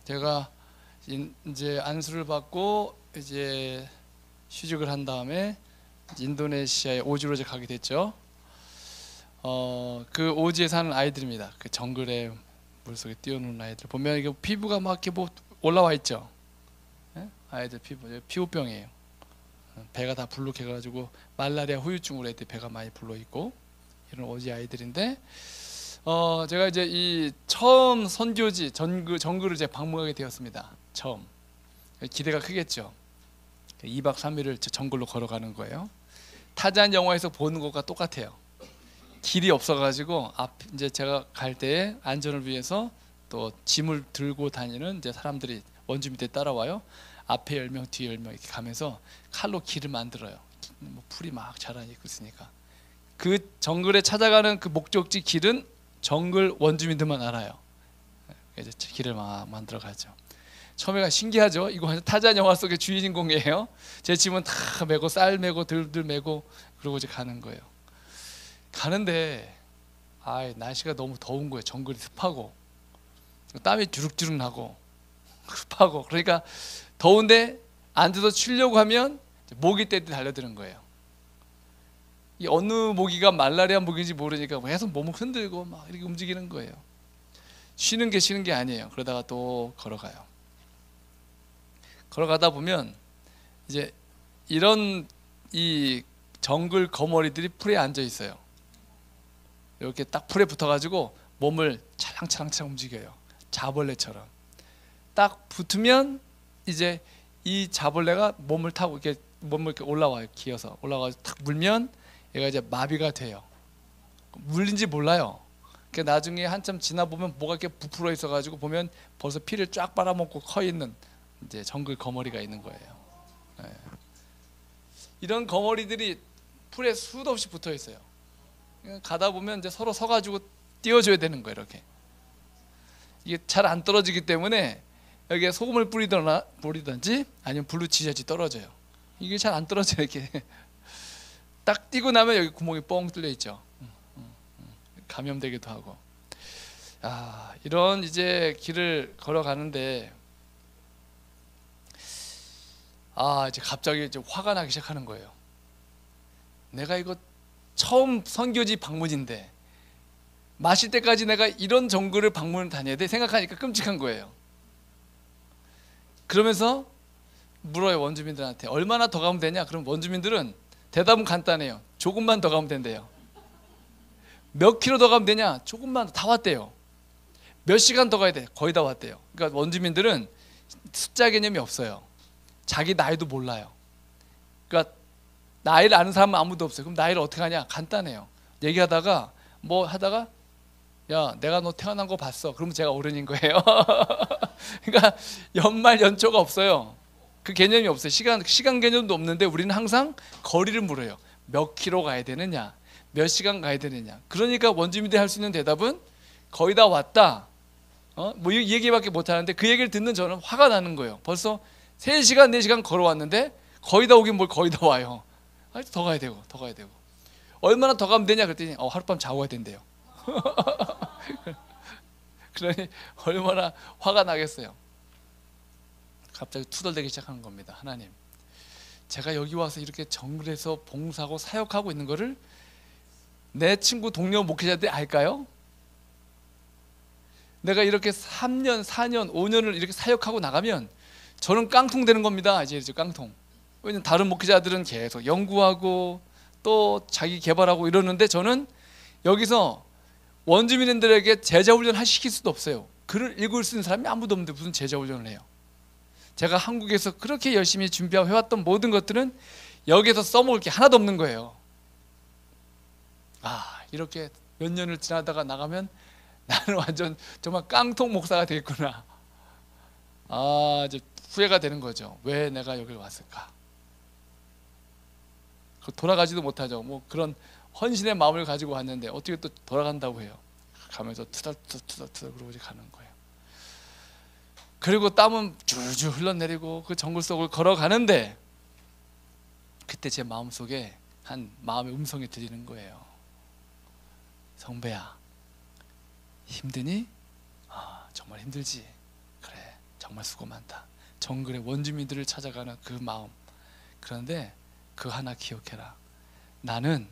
제가 이제 안수를 받고 이제 휴직을 한 다음에 인도네시아에 오지로 이제 가게 됐죠. 그 오지에 사는 아이들입니다. 그 정글에 물속에 뛰어노는 아이들 보면 이게 피부가 막 이렇게 뭐 올라와 있죠. 예? 아이들 피부병이에요. 배가 다 불룩해가지고 말라리아 후유증으로 애들 배가 많이 불러 있고 이런 오지 아이들인데 제가 이제 이 처음 선교지 정글을 제가 방문하게 되었습니다. 처음 기대가 크겠죠. 2박 3일을 정글로 걸어가는 거예요. 타잔 영화에서 보는 것과 똑같아요. 길이 없어가지고 이제 제가 갈 때에 안전을 위해서 또 짐을 들고 다니는 이제 사람들이 원주민들이 따라와요. 앞에 10명, 뒤에 10명 이렇게 가면서 칼로 길을 만들어요. 뭐 풀이 막 자라고 있으니까. 그 정글에 찾아가는 그 목적지 길은 정글 원주민들만 알아요. 이제 길을 막 만들어 가죠. 처음에가 신기하죠. 이거 타잔 영화 속의 주인공이에요. 제 짐은 다 메고 쌀 메고 들들 메고 그러고 이제 가는 거예요. 가는데 날씨가 너무 더운 거예요. 정글이 습하고 땀이 주룩주룩 나고 습하고 그러니까 더운데 앉아서 쉬려고 하면 모기 떼들 달려드는 거예요. 이 어느 모기가 말라리아 모기인지 모르니까 계속 몸을 흔들고 막 이렇게 움직이는 거예요. 쉬는 게 아니에요. 그러다가 또 걸어가요. 걸어가다 보면 이제 이런 이 정글 거머리들이 풀에 앉아 있어요. 이렇게 딱 풀에 붙어가지고 몸을 찰랑찰랑 움직여요. 자벌레처럼. 딱 붙으면 이제 이 자벌레가 몸을 타고 몸을 이렇게 올라와요. 기어서 올라가서 탁 물면 얘가 이제 마비가 돼요. 물린지 몰라요. 그러니까 나중에 한참 지나 보면 뭐가 이렇게 부풀어 있어가지고 보면 벌써 피를 쫙 빨아먹고 커 있는 이제 정글 거머리가 있는 거예요. 네. 이런 거머리들이 풀에 수도 없이 붙어 있어요. 가다 보면 이제 서로 서가지고 띄워줘야 되는 거예요. 이렇게 이게 잘 안 떨어지기 때문에 여기에 소금을 뿌리든지 아니면 불로 지져야지 떨어져요. 이게 잘 안 떨어져요. 이렇게 딱 뛰고 나면 여기 구멍이 뻥 뚫려 있죠. 감염되기도 하고. 이런 이제 길을 걸어가는데 이제 갑자기 이제 화가 나기 시작하는 거예요. 내가 이거 처음 선교지 방문인데 마실 때까지 내가 이런 정글을 방문을 다녀야 돼 생각하니까 끔찍한 거예요. 그러면서 물어요. 원주민들한테 얼마나 더 가면 되냐. 그럼 원주민들은 대답은 간단해요. 조금만 더 가면 된대요. 몇 킬로 더 가면 되냐. 조금만 다 왔대요. 몇 시간 더 가야 돼. 거의 다 왔대요. 그러니까 원주민들은 숫자 개념이 없어요. 자기 나이도 몰라요. 그러니까 나이를 아는 사람은 아무도 없어요. 그럼 나이를 어떻게 하냐. 간단해요. 얘기하다가 뭐 하다가 야 내가 너 태어난 거 봤어. 그러면 제가 어른인 거예요. 그러니까 연말 연초가 없어요. 그 개념이 없어요. 시간 개념도 없는데 우리는 항상 거리를 물어요. 몇 킬로 가야 되느냐, 몇 시간 가야 되느냐. 그러니까 원주민들이 할 수 있는 대답은 거의 다 왔다. 뭐 이 얘기밖에 못 하는데 그 얘기를 듣는 저는 화가 나는 거예요. 벌써 3시간 4시간 걸어왔는데 거의 다 오긴 뭘 거의 다 와요. 더 가야 되고 더 가야 되고 얼마나 더 가면 되냐 그랬더니 하룻밤 자고 가야 된대요. 그러니 얼마나 화가 나겠어요. 갑자기 투덜대기 시작하는 겁니다. 하나님, 제가 여기 와서 이렇게 정글에서 봉사하고 사역하고 있는 거를 내 친구 동료 목회자들이 알까요? 내가 이렇게 3년, 4년, 5년을 이렇게 사역하고 나가면 저는 깡통 되는 겁니다. 이제 깡통. 왜냐면 다른 목회자들은 계속 연구하고 또 자기 개발하고 이러는데 저는 여기서 원주민들에게 제자훈련 시킬 수도 없어요. 글을 읽을 수 있는 사람이 아무도 없는데 무슨 제자훈련을 해요. 제가 한국에서 그렇게 열심히 준비하고 해왔던 모든 것들은 여기에서 써먹을 게 하나도 없는 거예요. 이렇게 몇 년을 지나다가 나가면 나는 완전 정말 깡통 목사가 되겠구나. 이제 후회가 되는 거죠. 왜 내가 여기를 왔을까? 돌아가지도 못하죠. 뭐 그런 헌신의 마음을 가지고 왔는데 어떻게 또 돌아간다고 해요. 가면서 투덜투덜 그러고 이제 가는 거예요. 그리고 땀은 줄줄 흘러내리고 그 정글 속을 걸어가는데 그때 제 마음속에 한 마음의 음성이 들리는 거예요. 성배야, 힘드니? 정말 힘들지. 그래, 정말 수고 많다. 정글의 원주민들을 찾아가는 그 마음. 그런데 그 하나 기억해라. 나는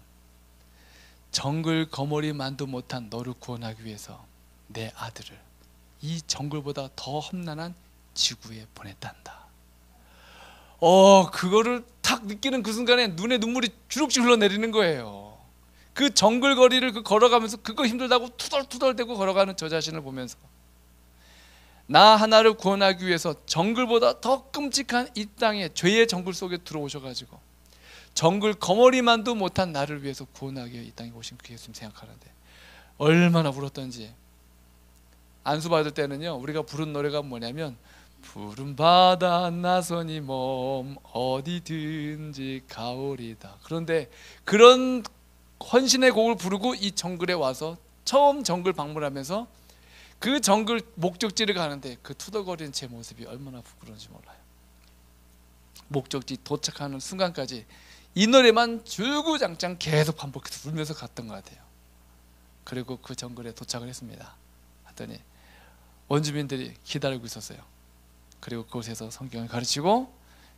정글 거머리만도 못한 너를 구원하기 위해서 내 아들을 이 정글보다 더 험난한 지구에 보냈단다. 그거를 탁 느끼는 그 순간에 눈에 눈물이 주룩주룩 흘러내리는 거예요. 그 정글 거리를 걸어가면서 그거 힘들다고 투덜투덜대고 걸어가는 저 자신을 보면서 나 하나를 구원하기 위해서 정글보다 더 끔찍한 이 땅에 죄의 정글 속에 들어오셔가지고 정글 거머리만도 못한 나를 위해서 구원하기 위해 이 땅에 오신 그 예수님 생각하는데 얼마나 울었던지. 안수 받을 때는요, 우리가 부른 노래가 뭐냐면 푸른 바다 나선이 몸 어디든지 가오리다. 그런데 그런 헌신의 곡을 부르고 이 정글에 와서 처음 정글 방문하면서 그 정글 목적지를 가는데 그 투덜거리는 제 모습이 얼마나 부끄러운지 몰라요. 목적지 도착하는 순간까지 이 노래만 줄구장창 계속 반복해서 울면서 갔던 것 같아요. 그리고 그 정글에 도착을 했습니다. 하더니 원주민들이 기다리고 있었어요. 그리고 그곳에서 성경을 가르치고,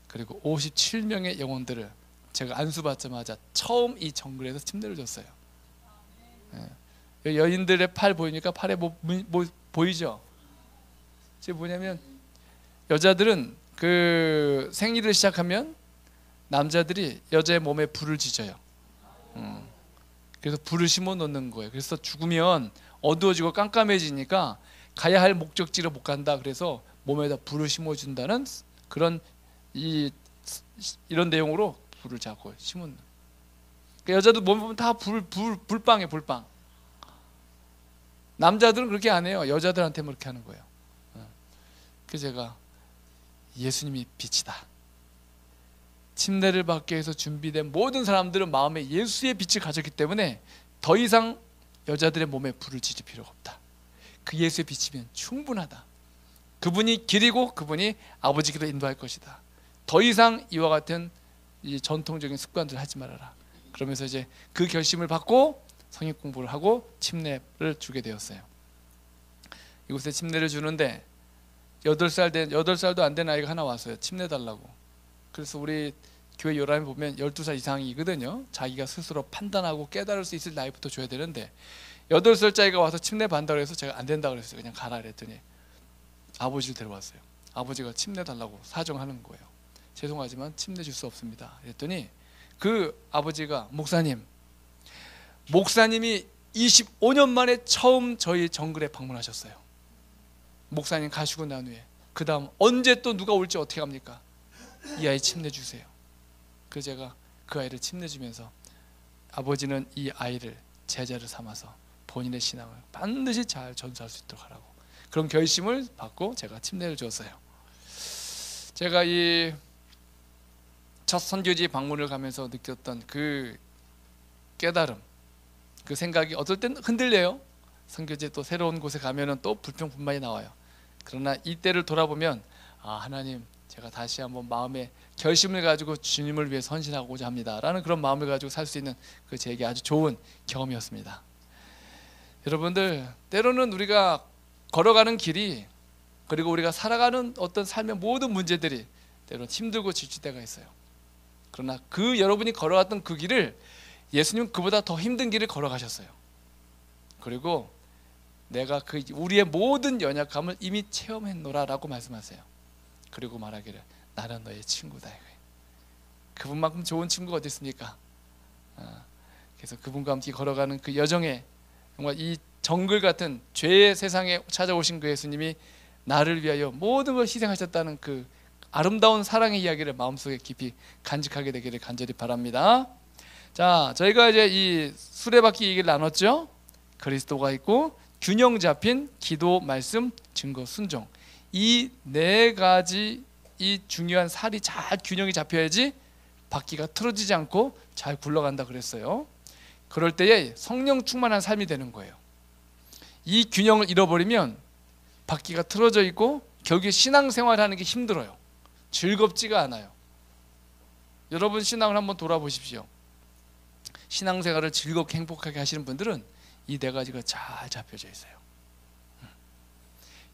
그리고 57명의 영혼들을 제가 안수받자마자 처음 이 정글에서 침례를 줬어요. 여인들의 팔 보이니까 팔에 뭐 보이죠? 이게 뭐냐면 여자들은 그 생리를 시작하면 남자들이 여자의 몸에 불을 지져요. 그래서 불을 심어 놓는 거예요. 그래서 죽으면 어두워지고 깜깜해지니까 가야 할 목적지로 못 간다. 그래서 몸에다 불을 심어 준다는 그런 이런 내용으로 불을 자꾸 심은. 그러니까 여자도 몸 보면 다 불빵이에요. 불빵. 남자들은 그렇게 안 해요. 여자들한테만 그렇게 하는 거예요. 그래서 제가 예수님이 빛이다. 침례를 받기 위해서 준비된 모든 사람들은 마음에 예수의 빛을 가졌기 때문에 더 이상 여자들의 몸에 불을 지질 필요가 없다. 그 예수의 빛이면 충분하다. 그분이 길이고 그분이 아버지께로 인도할 것이다. 더 이상 이와 같은 이 전통적인 습관들을 하지 말아라. 그러면서 이제 그 결심을 받고 성역 공부를 하고 침례를 주게 되었어요. 이곳에 침례를 주는데 8살도 안 된 아이가 하나 왔어요. 침례 달라고. 그래서 우리 교회 요람에 보면 12살 이상이거든요. 자기가 스스로 판단하고 깨달을 수 있을 나이부터 줘야 되는데 8살짜리가 와서 침례 받는다고 해서 제가 안 된다고 그랬어요. 그냥 가라 그랬더니 아버지를 데려왔어요. 아버지가 침례 달라고 사정하는 거예요. 죄송하지만 침례 줄 수 없습니다. 그랬더니 그 아버지가 목사님이 25년 만에 처음 저희 정글에 방문하셨어요. 목사님 가시고 난 후에 그 다음 언제 또 누가 올지 어떻게 합니까? 이 아이 침례 주세요. 그래서 제가 그 아이를 침례 주면서 아버지는 이 아이를 제자를 삼아서 본인의 신앙을 반드시 잘 전수할 수 있도록 하라고 그런 결심을 받고 제가 침례를 줬어요. 제가 이 첫 선교지 방문을 가면서 느꼈던 그 깨달음, 그 생각이 어떨 땐 흔들려요. 선교지 또 새로운 곳에 가면은 또 불평불만이 나와요. 그러나 이때를 돌아보면 하나님, 제가 다시 한번 마음의 결심을 가지고 주님을 위해 헌신하고자 합니다 라는 그런 마음을 가지고 살 수 있는 그 제게 아주 좋은 경험이었습니다. 여러분들, 때로는 우리가 걸어가는 길이, 그리고 우리가 살아가는 어떤 삶의 모든 문제들이 때로는 힘들고 지칠 때가 있어요. 그러나 그 여러분이 걸어갔던 그 길을 예수님은 그보다 더 힘든 길을 걸어가셨어요. 그리고 내가 우리의 모든 연약함을 이미 체험했노라 라고 말씀하세요. 그리고 말하기를 나는 너의 친구다. 그분만큼 좋은 친구가 어디 있습니까? 그래서 그분과 함께 걸어가는 그 여정에 정말 이 정글 같은 죄의 세상에 찾아오신 그 예수님이 나를 위하여 모든 걸 희생하셨다는 그 아름다운 사랑의 이야기를 마음속에 깊이 간직하게 되기를 간절히 바랍니다. 자, 저희가 이제 이 수레바퀴 얘기를 나눴죠. 그리스도가 있고 균형 잡힌 기도, 말씀, 증거, 순종, 이 네 가지 이 중요한 살이 잘 균형이 잡혀야지 바퀴가 틀어지지 않고 잘 굴러간다 그랬어요. 그럴 때에 성령 충만한 삶이 되는 거예요. 이 균형을 잃어버리면 바퀴가 틀어져 있고 결국에 신앙생활하는 게 힘들어요. 즐겁지가 않아요. 여러분 신앙을 한번 돌아보십시오. 신앙생활을 즐겁게 행복하게 하시는 분들은 이 네 가지가 잘 잡혀져 있어요.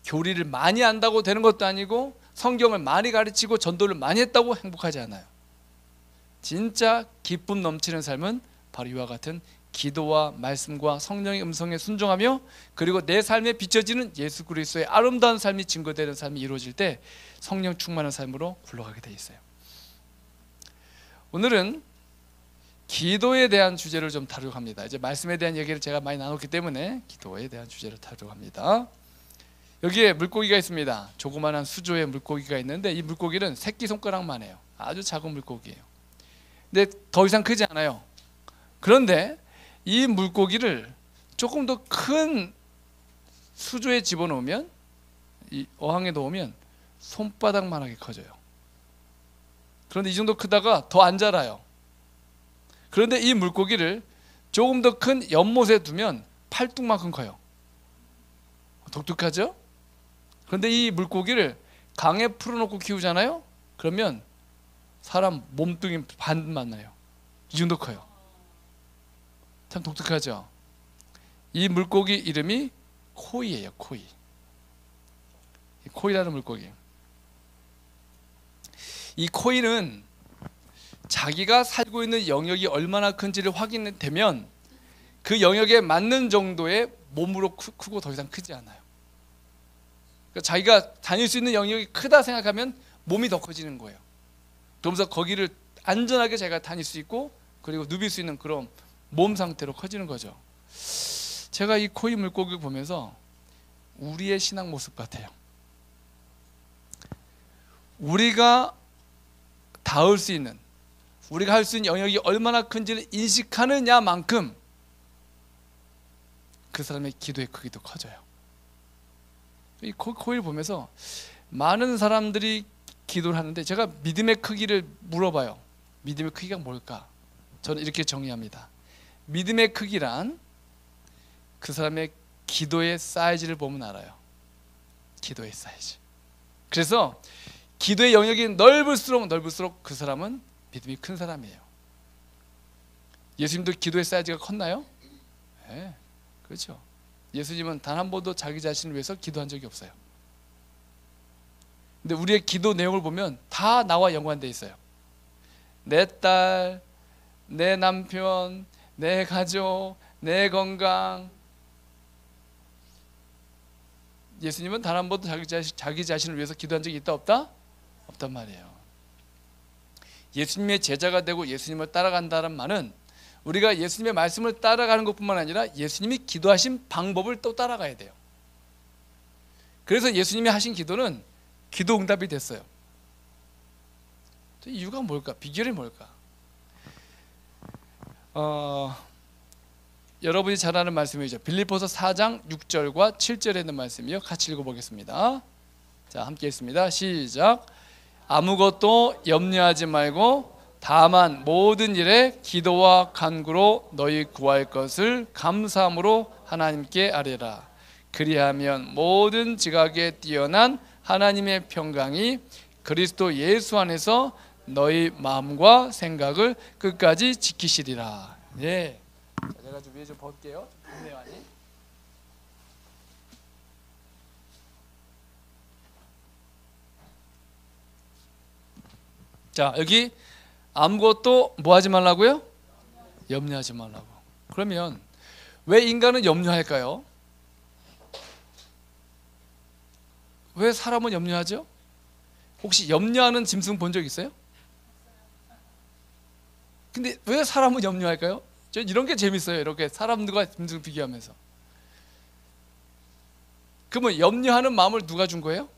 교리를 많이 안다고 되는 것도 아니고 성경을 많이 가르치고 전도를 많이 했다고 행복하지 않아요. 진짜 기쁨 넘치는 삶은 바로 이와 같은 기도와 말씀과 성령의 음성에 순종하며 그리고 내 삶에 비춰지는 예수 그리스도의 아름다운 삶이 증거되는 삶이 이루어질 때 성령 충만한 삶으로 굴러가게 돼 있어요. 오늘은 기도에 대한 주제를 좀 다루려고 합니다. 이제 말씀에 대한 얘기를 제가 많이 나눴기 때문에 기도에 대한 주제를 다루려고 합니다. 여기에 물고기가 있습니다. 조그마한 수조에 물고기가 있는데 이 물고기는 새끼손가락만 해요. 아주 작은 물고기예요. 근데 더 이상 크지 않아요. 그런데 이 물고기를 조금 더 큰 수조에 집어넣으면, 이 어항에 넣으면 손바닥만하게 커져요. 그런데 이 정도 크다가 더 안 자라요. 그런데 이 물고기를 조금 더 큰 연못에 두면 팔뚝만큼 커요. 독특하죠? 그런데 이 물고기를 강에 풀어놓고 키우잖아요? 그러면 사람 몸뚱이 반만 나요. 이 정도 커요. 참 독특하죠? 이 물고기 이름이 코이예요. 코이. 코이라는 물고기. 이 코이는 자기가 살고 있는 영역이 얼마나 큰지를 확인되면 그 영역에 맞는 정도의 몸으로 크고 더 이상 크지 않아요. 그러니까 자기가 다닐 수 있는 영역이 크다 생각하면 몸이 더 커지는 거예요. 그러면서 거기를 안전하게 자기가 다닐 수 있고 그리고 누빌 수 있는 그런 몸 상태로 커지는 거죠. 제가 이 코이 물고기를 보면서 우리의 신앙 모습 같아요. 우리가 닿을 수 있는, 우리가 할 수 있는 영역이 얼마나 큰지를 인식하느냐만큼 그 사람의 기도의 크기도 커져요. 이 코이를 보면서 많은 사람들이 기도를 하는데 제가 믿음의 크기를 물어봐요. 믿음의 크기가 뭘까? 저는 이렇게 정의합니다. 믿음의 크기란 그 사람의 기도의 사이즈를 보면 알아요. 기도의 사이즈. 그래서 기도의 영역이 넓을수록 그 사람은 믿음이 큰 사람이에요. 예수님도 기도의 사이즈가 컸나요? 네, 그렇죠. 예수님은 단 한 번도 자기 자신을 위해서 기도한 적이 없어요. 근데 우리의 기도 내용을 보면 다 나와 연관되어 있어요. 내 딸, 내 남편, 내 가족, 내 건강. 예수님은 단 한 번도 자기 자신을 위해서 기도한 적이 있다 없다? 없단 말이에요. 예수님의 제자가 되고 예수님을 따라간다는 말은 우리가 예수님의 말씀을 따라가는 것뿐만 아니라 예수님이 기도하신 방법을 또 따라가야 돼요. 그래서 예수님이 하신 기도는 기도 응답이 됐어요. 이유가 뭘까? 비결이 뭘까? 여러분이 잘 아는 말씀이죠. 빌립보서 4장 6절과 7절에 있는 말씀이요. 같이 읽어보겠습니다. 자, 함께 읽습니다. 시작. 아무것도 염려하지 말고 다만 모든 일에 기도와 간구로 너희 구할 것을 감사함으로 하나님께 아뢰라. 그리하면 모든 지각에 뛰어난 하나님의 평강이 그리스도 예수 안에서 너희 마음과 생각을 끝까지 지키시리라. 예. 자, 제가 좀 위에 좀 벗을게요. 덥네요, 많이. 자, 여기 아무것도 뭐 하지 말라고요? 염려하지 말라고. 그러면 왜 인간은 염려할까요? 왜 사람은 염려하죠? 혹시 염려하는 짐승 본 적 있어요? 근데 왜 사람은 염려할까요? 저 이런 게 재밌어요. 이렇게 사람들과 짐승 비교하면서. 그러면 염려하는 마음을 누가 준 거예요?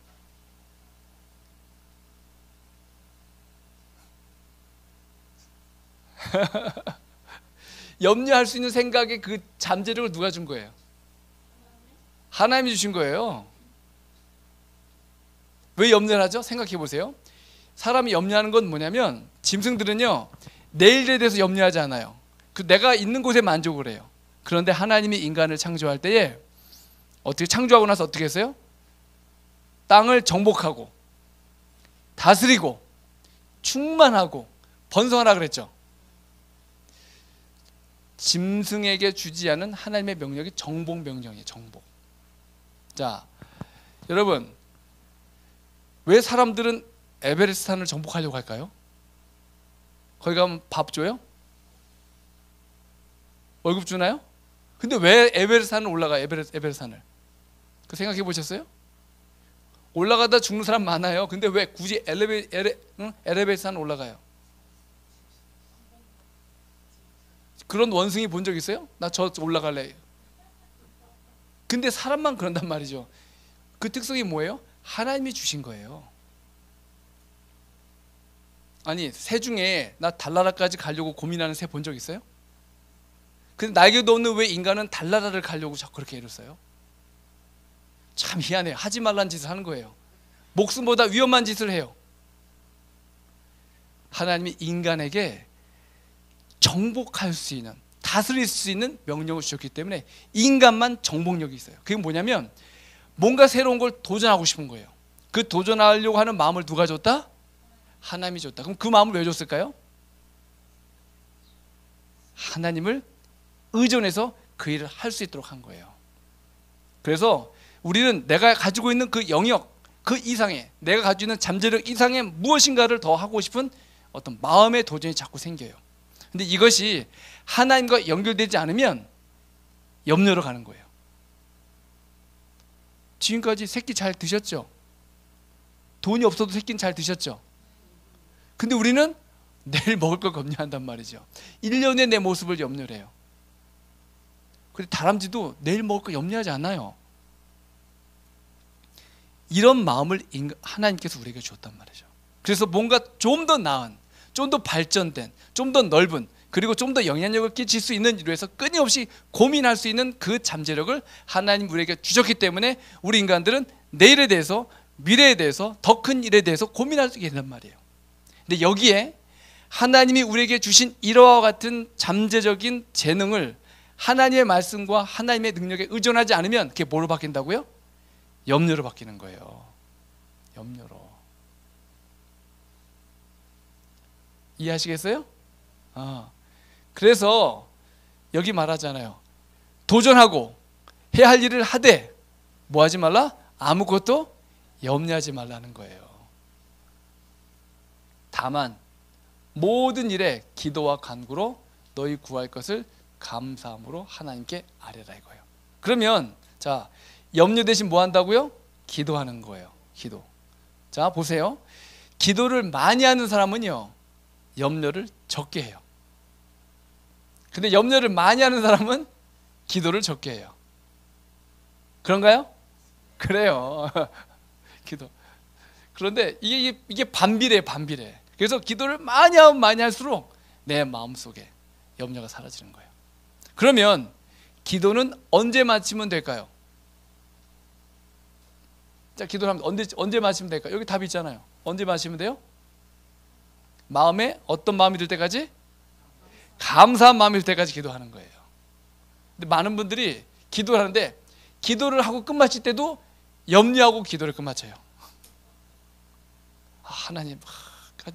염려할 수 있는 생각의 그 잠재력을 누가 준 거예요? 하나님이 주신 거예요. 왜 염려를 하죠? 생각해 보세요. 사람이 염려하는 건 뭐냐면 짐승들은요 내일에 대해서 염려하지 않아요. 그 내가 있는 곳에 만족을 해요. 그런데 하나님이 인간을 창조할 때에 어떻게 창조하고 나서 어떻게 했어요? 땅을 정복하고 다스리고 충만하고 번성하라 그랬죠. 짐승에게 주지 않은 하나님의 명령이 정복 명령이에요. 정복. 자, 여러분, 왜 사람들은 에베레스트 산을 정복하려고 할까요? 거기 가면 밥 줘요? 월급 주나요? 근데 왜 에베레스트 산을 올라가요? 에베레스트 산을. 그 생각해 보셨어요? 올라가다 죽는 사람 많아요. 근데 왜 굳이 에베레스트 산을 올라가요? 그런 원숭이 본 적 있어요? 나 저 올라갈래. 근데 사람만 그런단 말이죠. 그 특성이 뭐예요? 하나님이 주신 거예요. 아니, 새 중에 나 달나라까지 가려고 고민하는 새 본 적 있어요? 근데 날개도 없는 왜 인간은 달나라를 가려고 자꾸 그렇게 애를 써요? 참 희한해요. 하지 말란 짓을 하는 거예요. 목숨보다 위험한 짓을 해요. 하나님이 인간에게 정복할 수 있는, 다스릴 수 있는 명령을 주셨기 때문에 인간만 정복력이 있어요. 그게 뭐냐면 뭔가 새로운 걸 도전하고 싶은 거예요. 그 도전하려고 하는 마음을 누가 줬다? 하나님이 줬다. 그럼 그 마음을 왜 줬을까요? 하나님을 의존해서 그 일을 할 수 있도록 한 거예요. 그래서 우리는 내가 가지고 있는 그 영역, 그 이상의, 내가 가지고 있는 잠재력 이상의 무엇인가를 더 하고 싶은 어떤 마음의 도전이 자꾸 생겨요. 근데 이것이 하나님과 연결되지 않으면 염려로 가는 거예요. 지금까지 새끼 잘 드셨죠? 돈이 없어도 새끼는 잘 드셨죠? 근데 우리는 내일 먹을 걸 염려한단 말이죠. 1년에 내 모습을 염려를 해요. 근데 다람쥐도 내일 먹을 거 염려하지 않아요. 이런 마음을 하나님께서 우리에게 주었단 말이죠. 그래서 뭔가 좀 더 나은, 좀 더 발전된, 좀 더 넓은, 그리고 좀 더 영향력을 끼칠 수 있는 일로 해서 끊임없이 고민할 수 있는 그 잠재력을 하나님 우리에게 주셨기 때문에 우리 인간들은 내일에 대해서, 미래에 대해서, 더 큰 일에 대해서 고민할 수 있게 된단 말이에요. 근데 여기에 하나님이 우리에게 주신 이러한 같은 잠재적인 재능을 하나님의 말씀과 하나님의 능력에 의존하지 않으면 그게 뭐로 바뀐다고요? 염려로 바뀌는 거예요. 염려로. 이해하시겠어요? 그래서 여기 말하잖아요. 도전하고 해야 할 일을 하되 뭐 하지 말라? 아무것도 염려하지 말라는 거예요. 다만 모든 일에 기도와 간구로 너희 구할 것을 감사함으로 하나님께 아뢰라 이거예요. 그러면 자, 염려 대신 뭐 한다고요? 기도하는 거예요. 기도. 자, 보세요. 기도를 많이 하는 사람은요, 염려를 적게 해요. 근데 염려를 많이 하는 사람은 기도를 적게 해요. 그런가요? 그래요. 기도. 그런데 이게 반비례. 그래서 기도를 많이 하면 많이 할수록 내 마음속에 염려가 사라지는 거예요. 그러면 기도는 언제 마치면 될까요? 자, 기도를 하면 언제 마치면 될까요? 여기 답이 있잖아요. 언제 마치면 돼요? 마음에 어떤 마음이 들 때까지? 감사한 마음이 들 때까지 기도하는 거예요. 근데 많은 분들이 기도를 하는데 기도를 하고 끝마칠 때도 염려하고 기도를 끝마쳐요. 하나님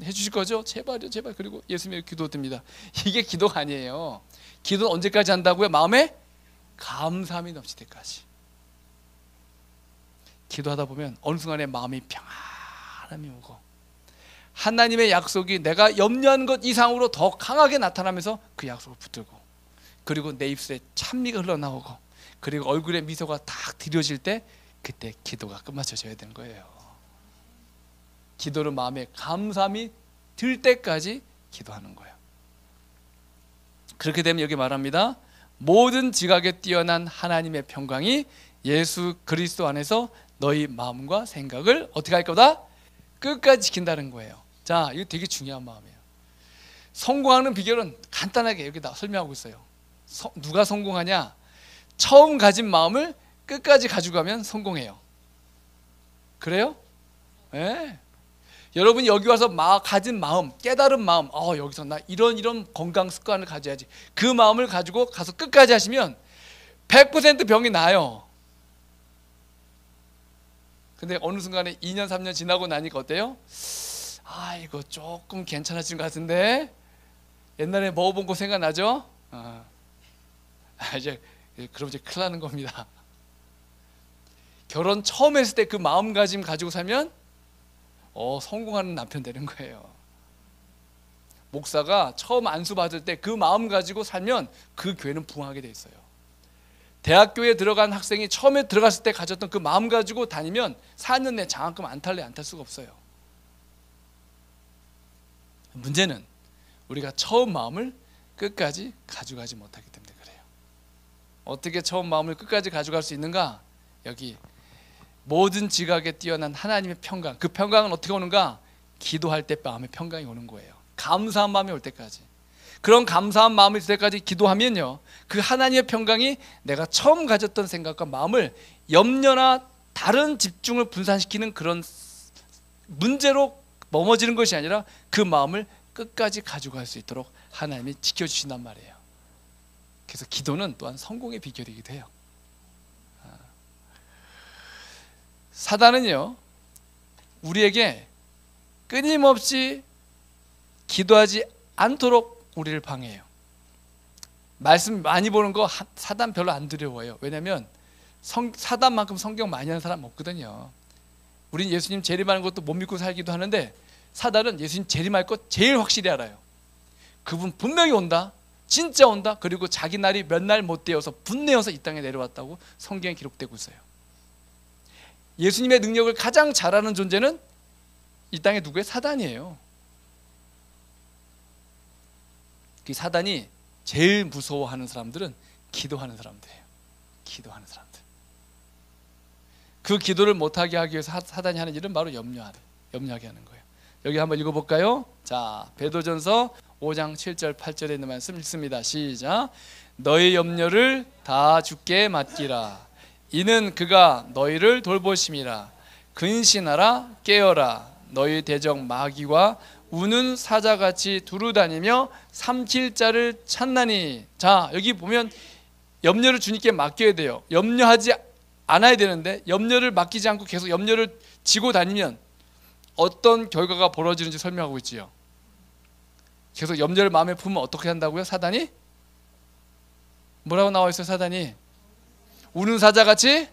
해주실 거죠? 제발요, 제발. 그리고 예수님의 기도 드립니다. 이게 기도가 아니에요. 기도는 언제까지 한다고요? 마음에 감사함이 넘칠 때까지. 기도하다 보면 어느 순간에 마음이 평안함이 오고 하나님의 약속이 내가 염려한 것 이상으로 더 강하게 나타나면서 그 약속을 붙들고, 그리고 내 입술에 찬미가 흘러나오고, 그리고 얼굴에 미소가 딱 드려질 때 그때 기도가 끝마쳐져야 되는 거예요. 기도는 마음에 감사함이 들 때까지 기도하는 거예요. 그렇게 되면 여기 말합니다. 모든 지각에 뛰어난 하나님의 평강이 예수 그리스도 안에서 너희 마음과 생각을 어떻게 할 거다? 끝까지 지킨다는 거예요. 자, 이거 되게 중요한 마음이에요. 성공하는 비결은 간단하게 여기다 설명하고 있어요. 누가 성공하냐? 처음 가진 마음을 끝까지 가지고 가면 성공해요. 그래요? 네. 여러분이 여기 와서 가진 마음, 깨달은 마음, 여기서 나 이런 건강 습관을 가져야지, 그 마음을 가지고 가서 끝까지 하시면 100% 병이 나요. 근데 어느 순간에 2년 3년 지나고 나니까 어때요? 이거 조금 괜찮아진 것 같은데, 옛날에 먹어본 거 생각나죠? 그럼 이제 큰일 나는 겁니다. 결혼 처음 했을 때 그 마음가짐 가지고 살면 성공하는 남편 되는 거예요. 목사가 처음 안수 받을 때 그 마음 가지고 살면 그 교회는 부흥하게 돼 있어요. 대학교에 들어간 학생이 처음에 들어갔을 때 가졌던 그 마음 가지고 다니면 4년 내 장학금 안 탈래 안 탈 수가 없어요. 문제는 우리가 처음 마음을 끝까지 가져가지 못하기 때문에 그래요. 어떻게 처음 마음을 끝까지 가져갈 수 있는가? 여기 모든 지각에 뛰어난 하나님의 평강. 그 평강은 어떻게 오는가? 기도할 때 마음의 평강이 오는 거예요. 감사한 마음이 올 때까지. 그런 감사한 마음이 있을 때까지 기도하면요, 그 하나님의 평강이 내가 처음 가졌던 생각과 마음을 염려나 다른 집중을 분산시키는 그런 문제로 머무지는 것이 아니라 그 마음을 끝까지 가져갈 수 있도록 하나님이 지켜주신단 말이에요. 그래서 기도는 또한 성공의 비결이기도 해요. 사단은요, 우리에게 끊임없이 기도하지 않도록 우리를 방해해요. 말씀 많이 보는 거 사단 별로 안 두려워요. 왜냐하면 사단만큼 성경 많이 하는 사람 없거든요. 우린 예수님 재림하는 것도 못 믿고 살기도 하는데 사단은 예수님 재림할 것 제일 확실히 알아요. 그분 분명히 온다, 진짜 온다. 그리고 자기 날이 몇 날 못 되어서 분내어서 이 땅에 내려왔다고 성경에 기록되고 있어요. 예수님의 능력을 가장 잘 아는 존재는 이 땅에 누구예요? 사단이에요. 그 사단이 제일 무서워하는 사람들은 기도하는 사람들이에요. 기도하는 사람들. 그 기도를 못하게 하기 위해서 사단이 하는 일은 바로 염려하게 하는 거예요. 여기 한번 읽어볼까요? 자, 베드로전서 5장 7절 8절에 있는 말씀 읽습니다. 시작. 너희 염려를 다 주께 맡기라. 이는 그가 너희를 돌보심이라. 근신하라, 깨어라. 너희 대적 마귀와 우는 사자같이 두루다니며 삼킬 자를 찾나니. 자, 여기 보면 염려를 주님께 맡겨야 돼요. 염려하지 않아야 되는데 염려를 맡기지 않고 계속 염려를 지고 다니면 어떤 결과가 벌어지는지 설명하고 있지요. 계속 염려를 마음에 품으면 어떻게 한다고요? 사단이? 뭐라고 나와 있어요? 사단이 우는 사자같이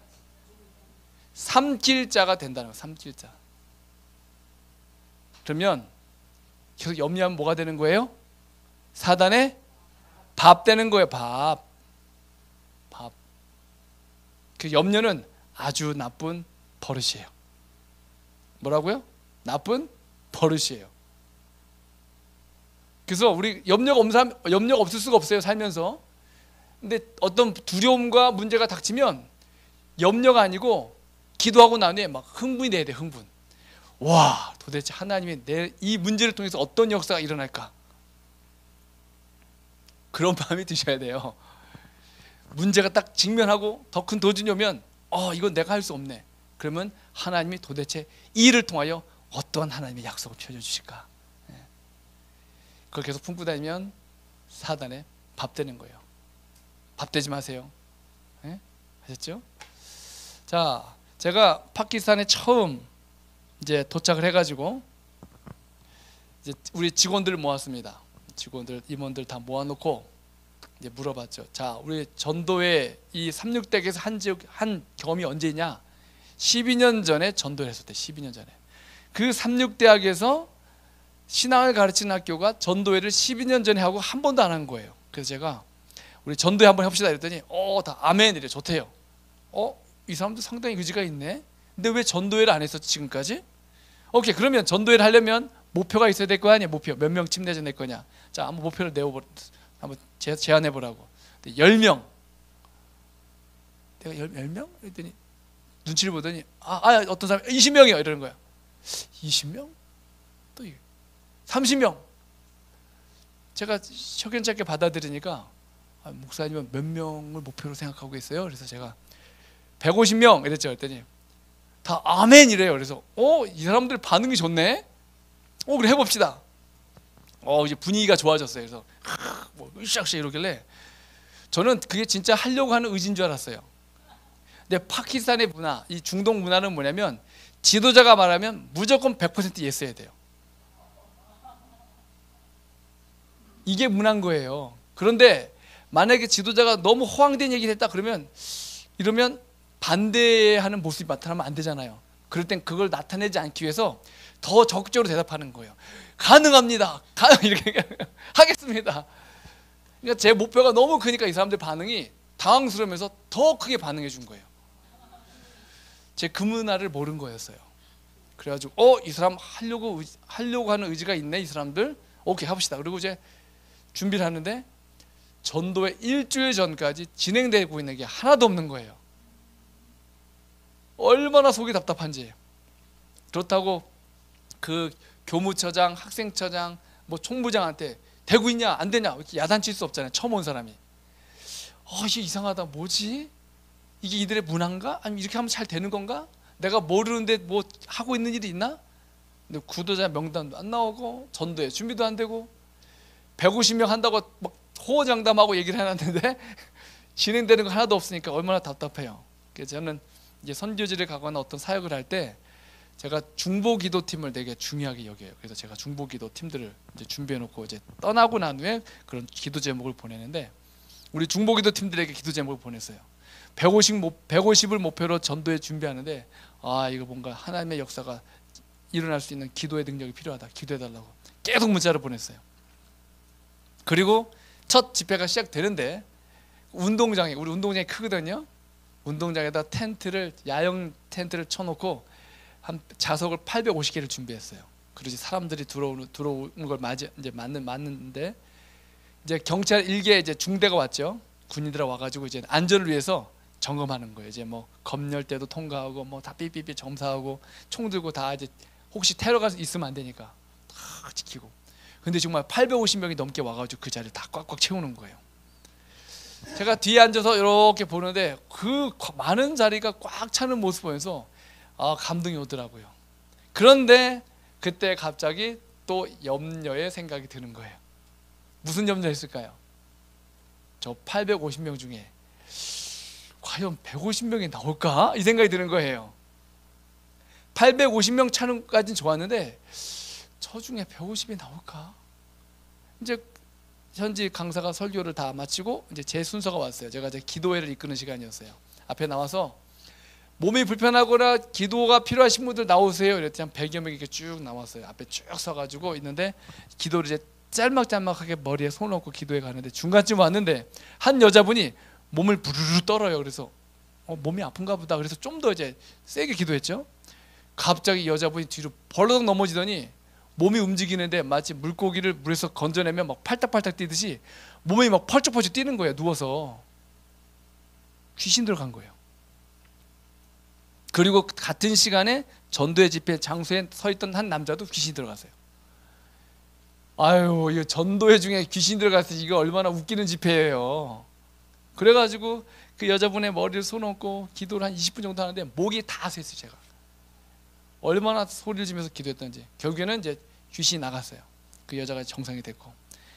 삼킬 자가 된다는 거예요. 삼킬 자. 그러면 계속 염려하면 뭐가 되는 거예요? 사단의 밥 되는 거예요. 밥. 그 염려는 아주 나쁜 버릇이에요. 뭐라고요? 나쁜 버릇이에요. 그래서 우리 염려가 없을 수가 없어요, 살면서. 근데 어떤 두려움과 문제가 닥치면 염려가 아니고 기도하고 난 후에 막 흥분이 돼야 돼. 흥분. 와, 도대체 하나님이 내 이 문제를 통해서 어떤 역사가 일어날까? 그런 마음이 드셔야 돼요. 문제가 딱 직면하고 더 큰 도전이 오면 이건 내가 할 수 없네. 그러면 하나님이 도대체 이 일을 통하여 어떠한 하나님의 약속을 펴주실까? 그걸 계속 품고 다니면 사단의 밥 되는 거예요. 밥 되지 마세요. 아셨죠? 자, 제가 파키스탄에 처음 이제 도착을 해가지고 이제 우리 직원들을 모았습니다. 직원들, 임원들 다 모아놓고 이제 물어봤죠. 자, 우리 전도회 이 36대에서 한 경험이 언제냐? 12년 전에 전도를 했을 때, 12년 전에. 그 36대학에서 신앙을 가르치는 학교가 전도회를 12년 전에 하고 한 번도 안 한 거예요. 그래서 제가 우리 전도회 한번 해봅시다 이랬더니 다 아멘 이래. 좋대요. 이 사람도 상당히 의지가 있네. 근데 왜 전도회를 안 했었지 지금까지? 오케이, 그러면 전도회를 하려면 목표가 있어야 될 거 아니야. 목표 몇 명 침례자 낼 거냐. 자, 한번 목표를 한번 제안해 보라고. 10명. 내가 10명? 그랬더니 눈치를 보더니 어떤 사람이 20명이요 이러는 거야. 20명? 또 30명. 제가 석연찮게 받아들이니까 목사님은 몇 명을 목표로 생각하고 계세요? 그래서 제가 150명 이랬죠. 그랬더니 다 아멘 이래요. 그래서 이 사람들 반응이 좋네. 그래 해봅시다. 이제 분위기가 좋아졌어요. 그래서 으쌰으쌰 이러길래 저는 그게 진짜 하려고 하는 의지인 줄 알았어요. 근데 파키스탄의 문화, 이 중동 문화는 뭐냐면 지도자가 말하면 무조건 100% 예스해야 돼요. 이게 문화인 거예요. 그런데 만약에 지도자가 너무 허황된 얘기를 했다 그러면 이러면 반대하는 모습이 나타나면 안 되잖아요. 그럴 땐 그걸 나타내지 않기 위해서 더 적극적으로 대답하는 거예요. 가능합니다. 이렇게 하겠습니다. 그러니까 제 목표가 너무 크니까 이 사람들 반응이 당황스러우면서 더 크게 반응해 준 거예요. 제 그 문화를 모른 거였어요. 그래가지고 이 사람 하려고 하는 의지가 있네, 이 사람들. 오케이, 해봅시다. 그리고 이제 준비를 하는데 전도의 일주일 전까지 진행되고 있는 게 하나도 없는 거예요. 얼마나 속이 답답한지. 그렇다고 그 교무처장, 학생처장, 뭐 총부장한테 되고 있냐 안 되냐 이렇게 야단칠 수 없잖아요. 처음 온 사람이. 이게 이상하다. 뭐지? 이게 이들의 문화인가? 아니면 이렇게 하면 잘 되는 건가? 내가 모르는데 뭐 하고 있는 일이 있나? 근데 구도자 명단도 안 나오고 전도에 준비도 안 되고 150명 한다고 막 호언장담하고 얘기를 해놨는데 진행되는 거 하나도 없으니까 얼마나 답답해요. 그래서 저는 이제 선교지를 가거나 어떤 사역을 할 때 제가 중보기도팀을 되게 중요하게 여겨요. 그래서 제가 중보기도 팀들을 이제 준비해놓고 이제 떠나고 난 후에 그런 기도 제목을 보내는데 우리 중보기도 팀들에게 기도 제목을 보냈어요. 150을 목표로 전도에 준비하는데 이거 뭔가 하나님의 역사가 일어날 수 있는 기도의 능력이 필요하다. 기도해달라고 계속 문자를 보냈어요. 그리고 첫 집회가 시작되는데 운동장에, 우리 운동장이 크거든요. 운동장에다 야영 텐트를 쳐놓고 한 좌석을 850개를 준비했어요. 그러지 사람들이 들어오는 걸 맞는데 이제 경찰 일개 이제 중대가 왔죠. 군인들이 와가지고 이제 안전을 위해서 점검하는 거예요. 이제 뭐 검열대도 통과하고 뭐 다 삐삐삐 점사하고 총 들고 다 이제 혹시 테러가 있으면 안 되니까 다 지키고. 근데 정말 850명이 넘게 와가지고 그 자리를 다 꽉꽉 채우는 거예요. 제가 뒤에 앉아서 이렇게 보는데 그 많은 자리가 꽉 차는 모습 보면서 감동이 오더라고요. 그런데 그때 갑자기 또 염려의 생각이 드는 거예요. 무슨 염려였을까요? 저 850명 중에 과연 150명이 나올까? 이 생각이 드는 거예요. 850명 차는 까지는 좋았는데 저 중에 150이 나올까? 이제 현지 강사가 설교를 다 마치고 이제 제 순서가 왔어요. 제가 이제 기도회를 이끄는 시간이었어요. 앞에 나와서 몸이 불편하거나 기도가 필요하신 분들 나오세요. 이랬더니 한 100여 명이 이렇게 쭉 나왔어요. 앞에 쭉 서가지고 있는데 기도를 이제 짤막짤막하게 머리에 손을 얹고 기도해 가는데 중간쯤 왔는데 한 여자분이 몸을 부르르 떨어요. 그래서 몸이 아픈가 보다. 그래서 좀 더 이제 세게 기도했죠. 갑자기 여자분이 뒤로 벌떡 넘어지더니 몸이 움직이는데 마치 물고기를 물에서 건져내면 막 팔딱팔딱 뛰듯이 몸이 막 펄쩍펄쩍 뛰는 거예요. 누워서. 귀신 들어간 거예요. 그리고 같은 시간에 전도회 집회 장소에 서 있던 한 남자도 귀신이 들어갔어요. 아유, 이 전도회 중에 귀신 들어갔어. 이거 얼마나 웃기는 집회예요. 그래가지고 그 여자분의 머리를 손 얹고 기도를 한 20분 정도 하는데 목이 다 샜어요. 제가 얼마나 소리를 지면서 기도했던지. 결국에는 이제 귀신이 나갔어요. 그 여자가 정상이 됐고.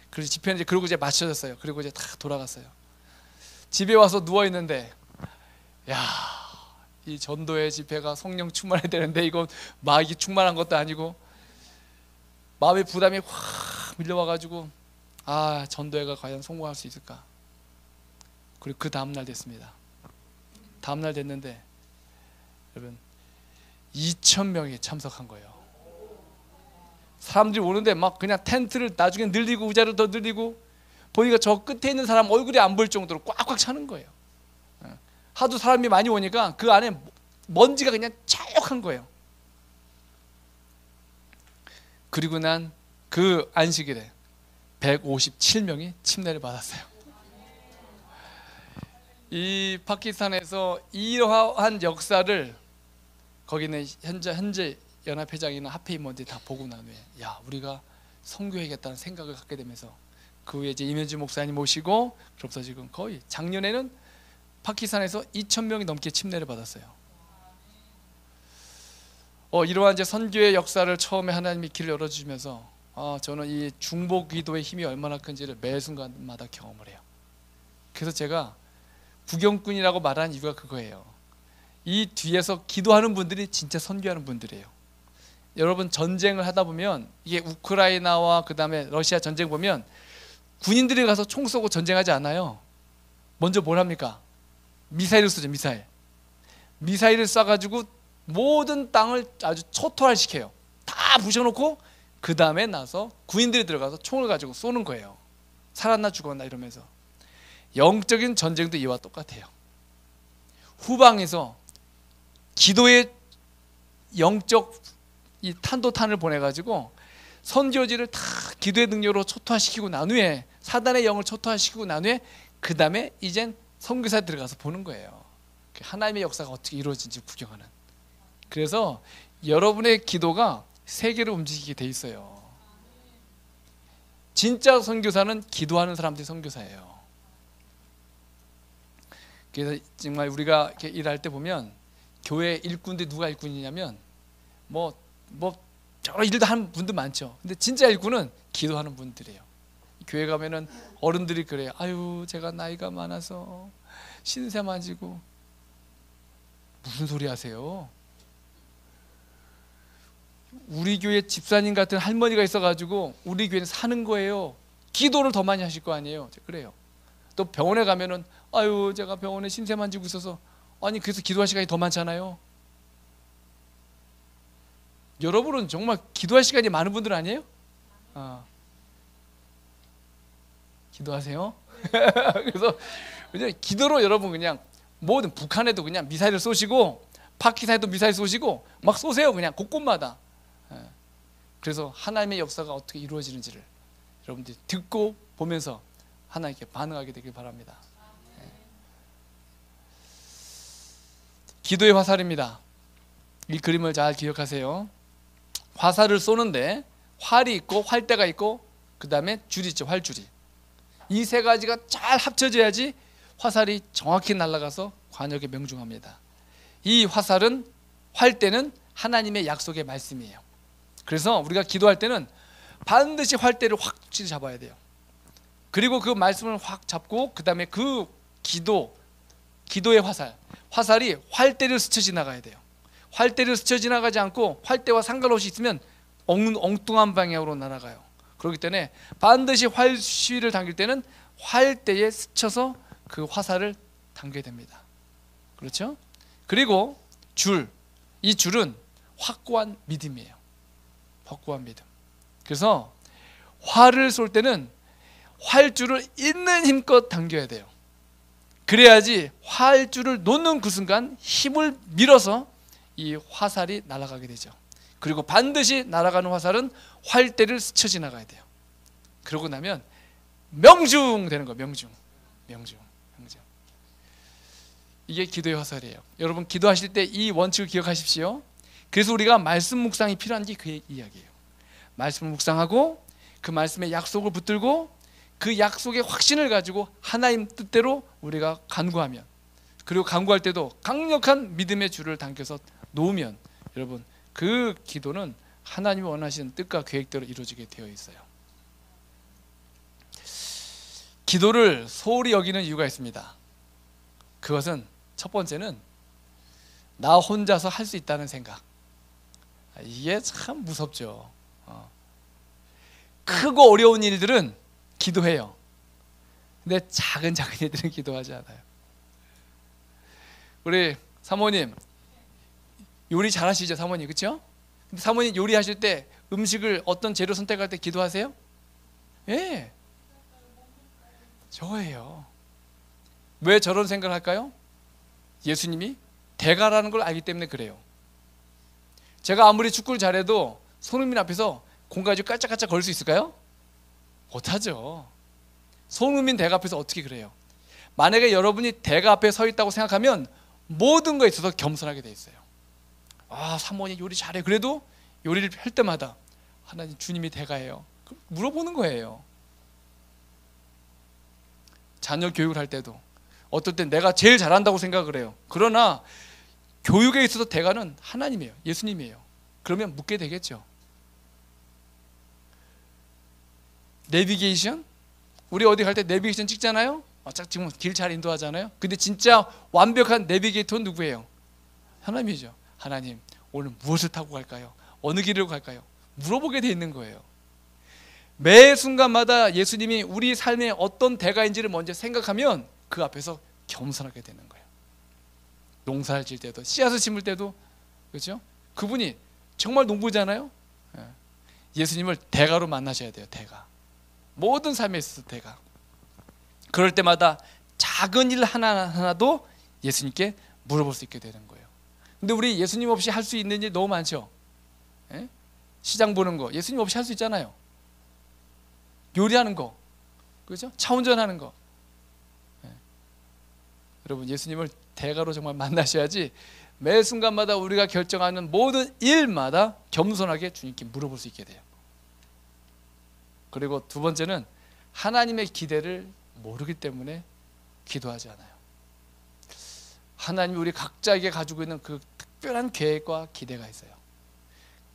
그래서 집회는 이제 그러고 이제 마쳐졌어요. 그리고 이제 다 돌아갔어요. 집에 와서 누워 있는데 이 전도회 집회가 성령 충만해야 되는데 이거 마귀 충만한 것도 아니고 마음의 부담이 확 밀려와가지고 전도회가 과연 성공할 수 있을까? 그리고 그 다음날 됐습니다. 다음날 됐는데 여러분 2,000명이 참석한 거예요. 사람들이 오는데 막 그냥 텐트를 나중에 늘리고 의자를 더 늘리고 보니까 저 끝에 있는 사람 얼굴이 안 보일 정도로 꽉꽉 차는 거예요. 하도 사람이 많이 오니까 그 안에 먼지가 그냥 차역한 거예요. 그리고 난 그 안식일에 157명이 침례를 받았어요. 이 파키스탄에서 이러한 역사를 거기는 현재 연합회장이나 합회의원들이 다 보고 난 후에 우리가 선교해야겠다는 생각을 갖게 되면서 그 후에 이제 임현주 목사님 모시고 그러면서 지금 거의 작년에는 파키스탄에서 2,000명이 넘게 침례를 받았어요. 이러한 이제 선교의 역사를 처음에 하나님이 길을 열어주시면서 저는 이 중보 기도의 힘이 얼마나 큰지를 매 순간마다 경험을 해요. 그래서 제가 구경꾼이라고 말하는 이유가 그거예요. 이 뒤에서 기도하는 분들이 진짜 선교하는 분들이에요. 여러분 전쟁을 하다 보면 이게 우크라이나와 그 다음에 러시아 전쟁 보면 군인들이 가서 총 쏘고 전쟁하지 않아요. 먼저 뭘 합니까? 미사일을 쏘죠. 미사일. 미사일을 쏴가지고 모든 땅을 아주 초토화시켜요. 다 부셔놓고 그 다음에 나서 군인들이 들어가서 총을 가지고 쏘는 거예요. 살았나 죽었나 이러면서. 영적인 전쟁도 이와 똑같아요. 후방에서 기도의 영적 이 탄도탄을 보내가지고 선교지를 다 기도의 능력으로 초토화시키고 난 후에, 사단의 영을 초토화시키고 난 후에 그 다음에 이젠 선교사에 들어가서 보는 거예요. 하나님의 역사가 어떻게 이루어진지 구경하는. 그래서 여러분의 기도가 세계를 움직이게 돼 있어요. 진짜 선교사는 기도하는 사람들이 선교사예요. 그래서 정말 우리가 이렇게 일할 때 보면 교회 일꾼들이 누가 일꾼이냐면 여러 일도 하는 분들 많죠. 근데 진짜 일꾼은 기도하는 분들이에요. 교회 가면은 어른들이 그래요. 아유, 제가 나이가 많아서 신세 지고. 무슨 소리 하세요? 우리 교회 집사님 같은 할머니가 있어가지고 우리 교회는 사는 거예요. 기도를 더 많이 하실 거 아니에요. 그래요. 또 병원에 가면은 아유, 제가 병원에 신세만 지고 있어서. 아니, 그래서 기도할 시간이 더 많잖아요. 여러분은 정말 기도할 시간이 많은 분들 아니에요? 기도하세요. 그래서 그냥 기도로 여러분 그냥 모든 북한에도 그냥 미사일을 쏘시고 파키스탄에도 미사일 쏘시고 막 쏘세요. 그냥 곳곳마다. 그래서 하나님의 역사가 어떻게 이루어지는지를 여러분들이 듣고 보면서 하나님께 반응하게 되길 바랍니다. 기도의 화살입니다. 이 그림을 잘 기억하세요. 화살을 쏘는데 활이 있고 활대가 있고 그 다음에 줄이 있죠. 활줄이. 이 세 가지가 잘 합쳐져야지 화살이 정확히 날아가서 관역에 명중합니다. 이 화살은, 활대는 하나님의 약속의 말씀이에요. 그래서 우리가 기도할 때는 반드시 활대를 확실히 잡아야 돼요. 그리고 그 말씀을 확 잡고 그 다음에 그 기도의 화살이 활대를 스쳐 지나가야 돼요. 활대를 스쳐 지나가지 않고 활대와 상관없이 있으면 엉뚱한 방향으로 날아가요. 그렇기 때문에 반드시 활시위를 당길 때는 활대에 스쳐서 그 화살을 당겨야 됩니다. 그렇죠? 그리고 이 줄은 확고한 믿음이에요. 확고한 믿음. 그래서 활을 쏠 때는 활줄을 있는 힘껏 당겨야 돼요. 그래야지 활줄을 놓는 그 순간 힘을 밀어서 이 화살이 날아가게 되죠. 그리고 반드시 날아가는 화살은 활대를 스쳐 지나가야 돼요. 그러고 나면 명중 되는 거예요. 명중. 이게 기도의 화살이에요. 여러분 기도하실 때 이 원칙을 기억하십시오. 그래서 우리가 말씀 묵상이 필요한 게 그 이야기예요. 말씀을 묵상하고 그 말씀의 약속을 붙들고 그 약속의 확신을 가지고 하나님 뜻대로 우리가 간구하면, 그리고 간구할 때도 강력한 믿음의 줄을 당겨서 놓으면 여러분 그 기도는 하나님이 원하시는 뜻과 계획대로 이루어지게 되어 있어요. 기도를 소홀히 여기는 이유가 있습니다. 그것은 첫 번째는 나 혼자서 할 수 있다는 생각. 이게 참 무섭죠. 크고 어려운 일들은 기도해요. 근데 작은 일들은 기도하지 않아요. 우리 사모님 요리 잘하시죠? 사모님, 그렇죠? 근데 사모님 요리하실 때 음식을 어떤 재료 선택할 때 기도하세요? 예, 저예요. 왜 저런 생각을 할까요? 예수님이 대가라는 걸 알기 때문에 그래요. 제가 아무리 축구를 잘해도 손흥민 앞에서 공 가지고 깔짝깔짝 걸 수 있을까요? 못하죠. 손흥민 대가 앞에서 어떻게 그래요? 만약에 여러분이 대가 앞에 서 있다고 생각하면 모든 거에 있어서 겸손하게 돼 있어요. 아, 사모님 요리 잘해. 그래도 요리를 할 때마다 하나님, 주님이 대가예요. 물어보는 거예요. 자녀 교육을 할 때도 어떨 땐 내가 제일 잘한다고 생각을 해요. 그러나 교육에 있어서 대가는 하나님이에요. 예수님이에요. 그러면 묻게 되겠죠. 내비게이션? 우리 어디 갈 때 내비게이션 찍잖아요. 지금 길 잘 인도하잖아요. 근데 진짜 완벽한 내비게이터는 누구예요? 하나님이죠. 하나님, 오늘 무엇을 타고 갈까요? 어느 길로 갈까요? 물어보게 돼 있는 거예요. 매 순간마다 예수님이 우리 삶의 어떤 대가인지를 먼저 생각하면 그 앞에서 겸손하게 되는 거예요. 농사를 질 때도, 씨앗을 심을 때도, 그렇죠? 그분이 정말 농부잖아요. 예수님을 대가로 만나셔야 돼요. 대가. 모든 삶에 있어서 대가. 그럴 때마다 작은 일 하나하나도 예수님께 물어볼 수 있게 되는 거예요. 근데 우리 예수님 없이 할 수 있는 일 너무 많죠. 예? 시장 보는 거 예수님 없이 할 수 있잖아요. 요리하는 거, 그렇죠? 차 운전하는 거. 예. 여러분, 예수님을 대가로 정말 만나셔야지 매 순간마다 우리가 결정하는 모든 일마다 겸손하게 주님께 물어볼 수 있게 돼요. 그리고 두 번째는 하나님의 기대를 모르기 때문에 기도하지 않아요. 하나님이 우리 각자에게 가지고 있는 그 특별한 계획과 기대가 있어요.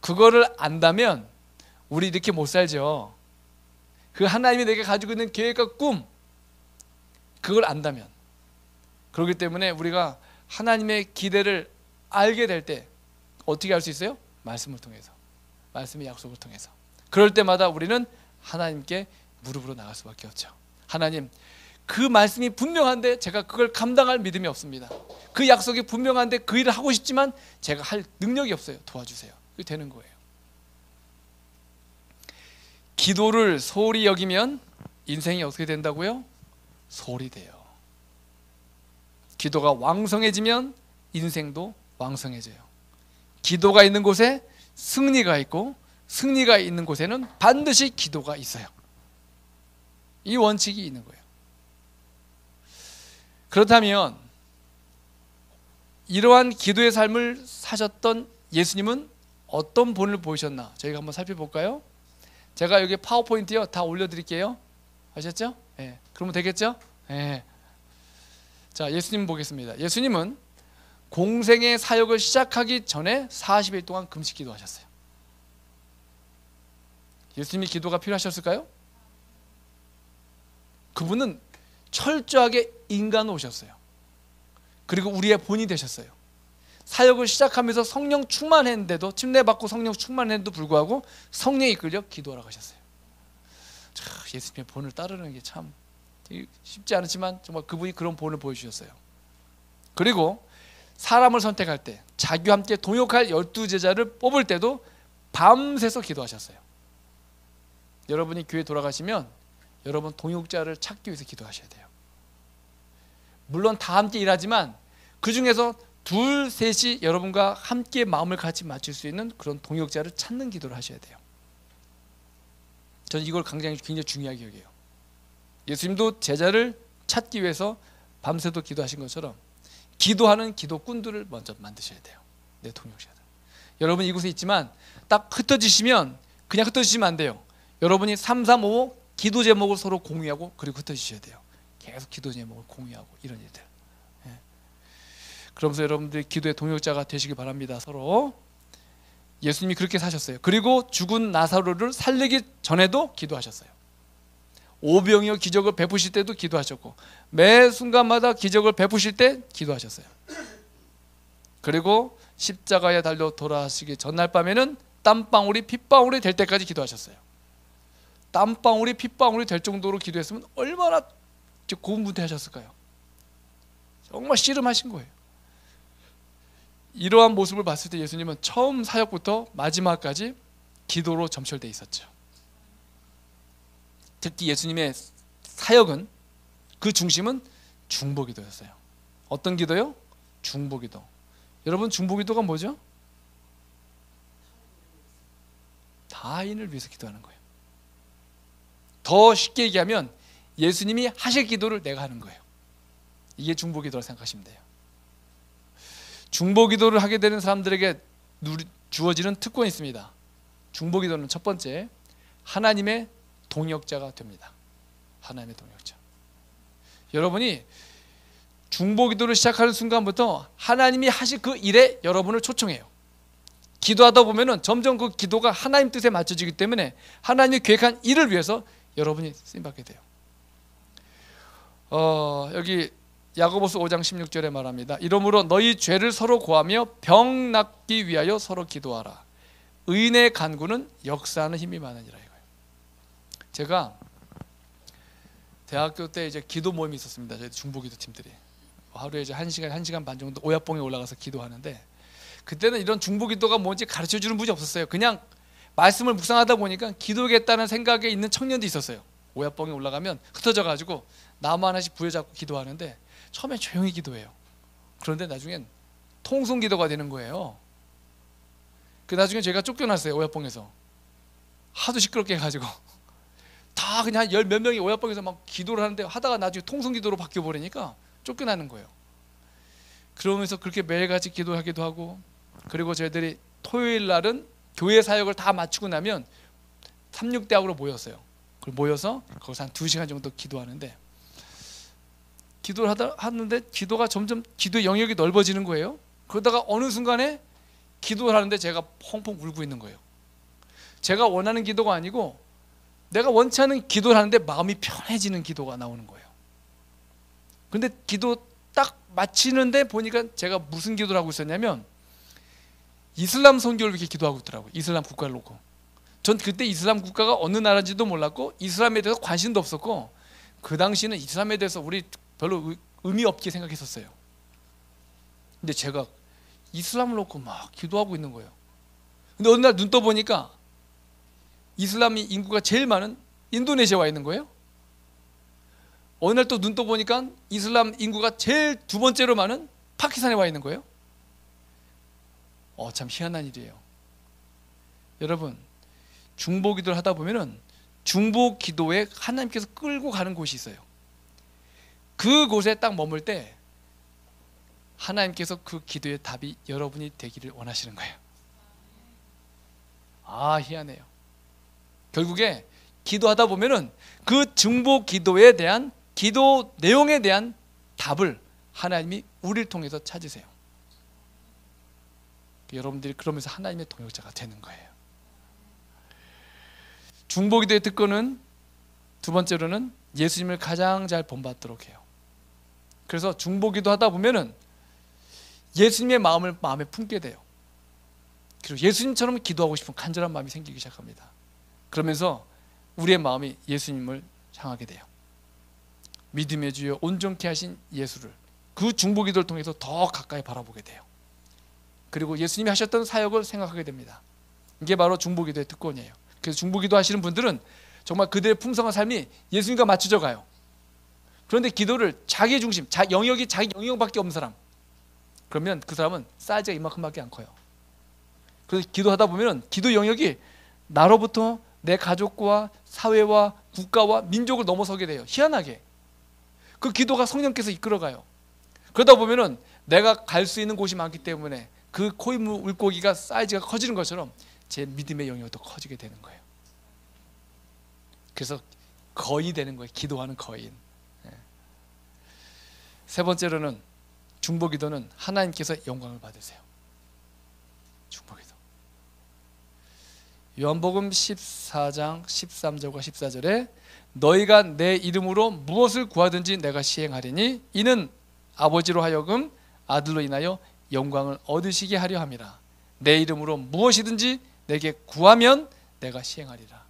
그거를 안다면 우리 이렇게 못 살죠. 그 하나님이 내게 가지고 있는 계획과 꿈, 그걸 안다면. 그렇기 때문에 우리가 하나님의 기대를 알게 될 때 어떻게 알 수 있어요? 말씀을 통해서, 말씀의 약속을 통해서. 그럴 때마다 우리는 하나님께 무릎으로 나갈 수밖에 없죠. 하나님, 그 말씀이 분명한데 제가 그걸 감당할 믿음이 없습니다. 그 약속이 분명한데 그 일을 하고 싶지만 제가 할 능력이 없어요. 도와주세요. 그게 되는 거예요. 기도를 소홀히 여기면 인생이 어떻게 된다고요? 소홀히 돼요. 기도가 왕성해지면 인생도 왕성해져요. 기도가 있는 곳에 승리가 있고, 승리가 있는 곳에는 반드시 기도가 있어요. 이 원칙이 있는 거예요. 그렇다면 이러한 기도의 삶을 사셨던 예수님은 어떤 본을 보이셨나? 저희가 한번 살펴볼까요? 제가 여기 파워포인트요 다 올려드릴게요. 아셨죠? 예. 그러면 되겠죠? 예. 자, 예수님 보겠습니다. 예수님은 공생의 사역을 시작하기 전에 40일 동안 금식 기도하셨어요. 예수님이 기도가 필요하셨을까요? 그분은 철저하게 인간으로 오셨어요. 그리고 우리의 본이 되셨어요. 사역을 시작하면서 성령 충만했는데도, 침례받고 성령 충만했는데도 불구하고 성령에 이끌려 기도하라고 하셨어요. 예수님의 본을 따르는 게 참 쉽지 않지만 정말 그분이 그런 본을 보여주셨어요. 그리고 사람을 선택할 때, 자기와 함께 동역할 12제자를 뽑을 때도 밤새서 기도하셨어요. 여러분이 교회 돌아가시면 여러분 동역자를 찾기 위해서 기도하셔야 돼요. 물론 다 함께 일하지만 그 중에서 둘, 셋이 여러분과 함께 마음을 같이 맞출 수 있는 그런 동역자를 찾는 기도를 하셔야 돼요. 저는 이걸 굉장히 중요하게 여겨요. 예수님도 제자를 찾기 위해서 밤새도 기도하신 것처럼 기도하는 기도꾼들을 먼저 만드셔야 돼요. 내 동역자들. 여러분 이곳에 있지만 딱 흩어지시면 그냥 흩어지시면 안 돼요. 여러분이 3, 3, 5 기도 제목을 서로 공유하고 그리고 흩어지셔야 돼요. 계속 기도 제목을 공유하고 이런 일들. 예. 그러면서 여러분들이 기도의 동역자가 되시기 바랍니다. 서로. 예수님이 그렇게 사셨어요. 그리고 죽은 나사로를 살리기 전에도 기도하셨어요. 오병이어 기적을 베푸실 때도 기도하셨고 매 순간마다 기적을 베푸실 때 기도하셨어요. 그리고 십자가에 달려 돌아가시기 전날 밤에는 땀방울이 핏방울이 될 때까지 기도하셨어요. 땀방울이 핏방울이 될 정도로 기도했으면 얼마나 고군분투하셨을까요? 정말 씨름하신 거예요. 이러한 모습을 봤을 때 예수님은 처음 사역부터 마지막까지 기도로 점철되어 있었죠. 특히 예수님의 사역은 그 중심은 중보기도였어요. 어떤 기도요? 중보기도. 여러분 중보기도가 뭐죠? 타인을 위해서 기도하는 거예요. 더 쉽게 얘기하면 예수님이 하실 기도를 내가 하는 거예요. 이게 중보기도라고 생각하시면 돼요. 중보기도를 하게 되는 사람들에게 주어지는 특권이 있습니다. 중보기도는 첫 번째, 하나님의 동역자가 됩니다. 하나님의 동역자. 여러분이 중보기도를 시작하는 순간부터 하나님이 하실 그 일에 여러분을 초청해요. 기도하다 보면은 점점 그 기도가 하나님 뜻에 맞춰지기 때문에 하나님이 계획한 일을 위해서 여러분이 쓰임받게 돼요. 여기 야고보서 5장 16절에 말합니다. 이러므로 너희 죄를 서로 고하며 병 낫기 위하여 서로 기도하라. 의인의 간구는 역사하는 힘이 많으니라 이거예요. 제가 대학교 때 이제 기도 모임이 있었습니다. 저희 중보기도 팀들이. 하루에 이제 1시간 반 정도 오야뽕에 올라가서 기도하는데, 그때는 이런 중보기도가 뭔지 가르쳐주는 분이 없었어요. 그냥 말씀을 묵상하다 보니까 기도하겠다는 생각에 있는 청년도 있었어요. 오야뽕에 올라가면 흩어져 가지고 나무 하나씩 부여잡고 기도하는데, 처음에 조용히 기도해요. 그런데 나중엔 통성기도가 되는 거예요. 그 나중에 제가 쫓겨났어요. 오야뽕에서 하도 시끄럽게 해가지고 다 그냥 열 몇 명이 오야뽕에서 막 기도를 하는데, 하다가 나중에 통성기도로 바뀌어버리니까 쫓겨나는 거예요. 그러면서 그렇게 매일같이 기도하기도 하고, 그리고 저희들이 토요일 날은 교회 사역을 다 마치고 나면 삼육대학으로 모였어요. 그걸 모여서 거기서 한 2시간 정도 기도하는데, 기도를 하는데 기도가 점점 기도의 영역이 넓어지는 거예요. 그러다가 어느 순간에 기도를 하는데 제가 펑펑 울고 있는 거예요. 제가 원하는 기도가 아니고 내가 원치 않은 기도를 하는데 마음이 편해지는 기도가 나오는 거예요. 근데 기도 딱 마치는데 보니까 제가 무슨 기도를 하고 있었냐면, 이슬람 선교를 이렇게 기도하고 있더라고요. 이슬람 국가를 놓고. 전 그때 이슬람 국가가 어느 나라인지도 몰랐고 이슬람에 대해서 관심도 없었고, 그 당시에는 이슬람에 대해서 우리 별로 의미 없게 생각했었어요. 근데 제가 이슬람을 놓고 막 기도하고 있는 거예요. 근데 어느 날 눈 떠보니까 이슬람이 인구가 제일 많은 인도네시아에 와 있는 거예요. 어느 날 또 눈 떠보니까 이슬람 인구가 제일 두 번째로 많은 파키스탄에 와 있는 거예요. 참 희한한 일이에요. 여러분, 중보 기도를 하다 보면은 중보 기도에 하나님께서 끌고 가는 곳이 있어요. 그곳에 딱 머물 때 하나님께서 그 기도의 답이 여러분이 되기를 원하시는 거예요. 희한해요. 결국에 기도하다 보면은 그 중보 기도에 대한, 기도 내용에 대한 답을 하나님이 우리를 통해서 찾으세요. 여러분들이 그러면서 하나님의 동역자가 되는 거예요. 중보 기도의 특권은, 두 번째로는 예수님을 가장 잘 본받도록 해요. 그래서 중보 기도하다 보면은 예수님의 마음을 마음에 품게 돼요. 그리고 예수님처럼 기도하고 싶은 간절한 마음이 생기기 시작합니다. 그러면서 우리의 마음이 예수님을 향하게 돼요. 믿음의 주여 온전케 하신 예수를, 그 중보 기도를 통해서 더 가까이 바라보게 돼요. 그리고 예수님이 하셨던 사역을 생각하게 됩니다. 이게 바로 중보 기도의 특권이에요. 그래서 중보 기도 하시는 분들은 정말 그들의 풍성한 삶이 예수님과 맞춰져 가요. 그런데 기도를 자기 중심, 영역이 자기 영역밖에 없는 사람, 그러면 그 사람은 사이즈가 이만큼밖에 안 커요. 그래서 기도하다 보면 기도 영역이 나로부터 내 가족과 사회와 국가와 민족을 넘어서게 돼요. 희한하게 그 기도가 성령께서 이끌어가요. 그러다 보면은 내가 갈 수 있는 곳이 많기 때문에 그 코인 물고기가 사이즈가 커지는 것처럼 제 믿음의 영역도 커지게 되는 거예요. 그래서 거인이 되는 거예요. 기도하는 거인. 세 번째로는 중보 기도는 하나님께서 영광을 받으세요. 중보 기도. 요한복음 14장 13절과 14절에 너희가 내 이름으로 무엇을 구하든지 내가 시행하리니 이는 아버지로 하여금 아들로 인하여 영광을 얻으시게 하려 함이라. 내 이름으로 무엇이든지 내게 구하면 내가 시행하리라.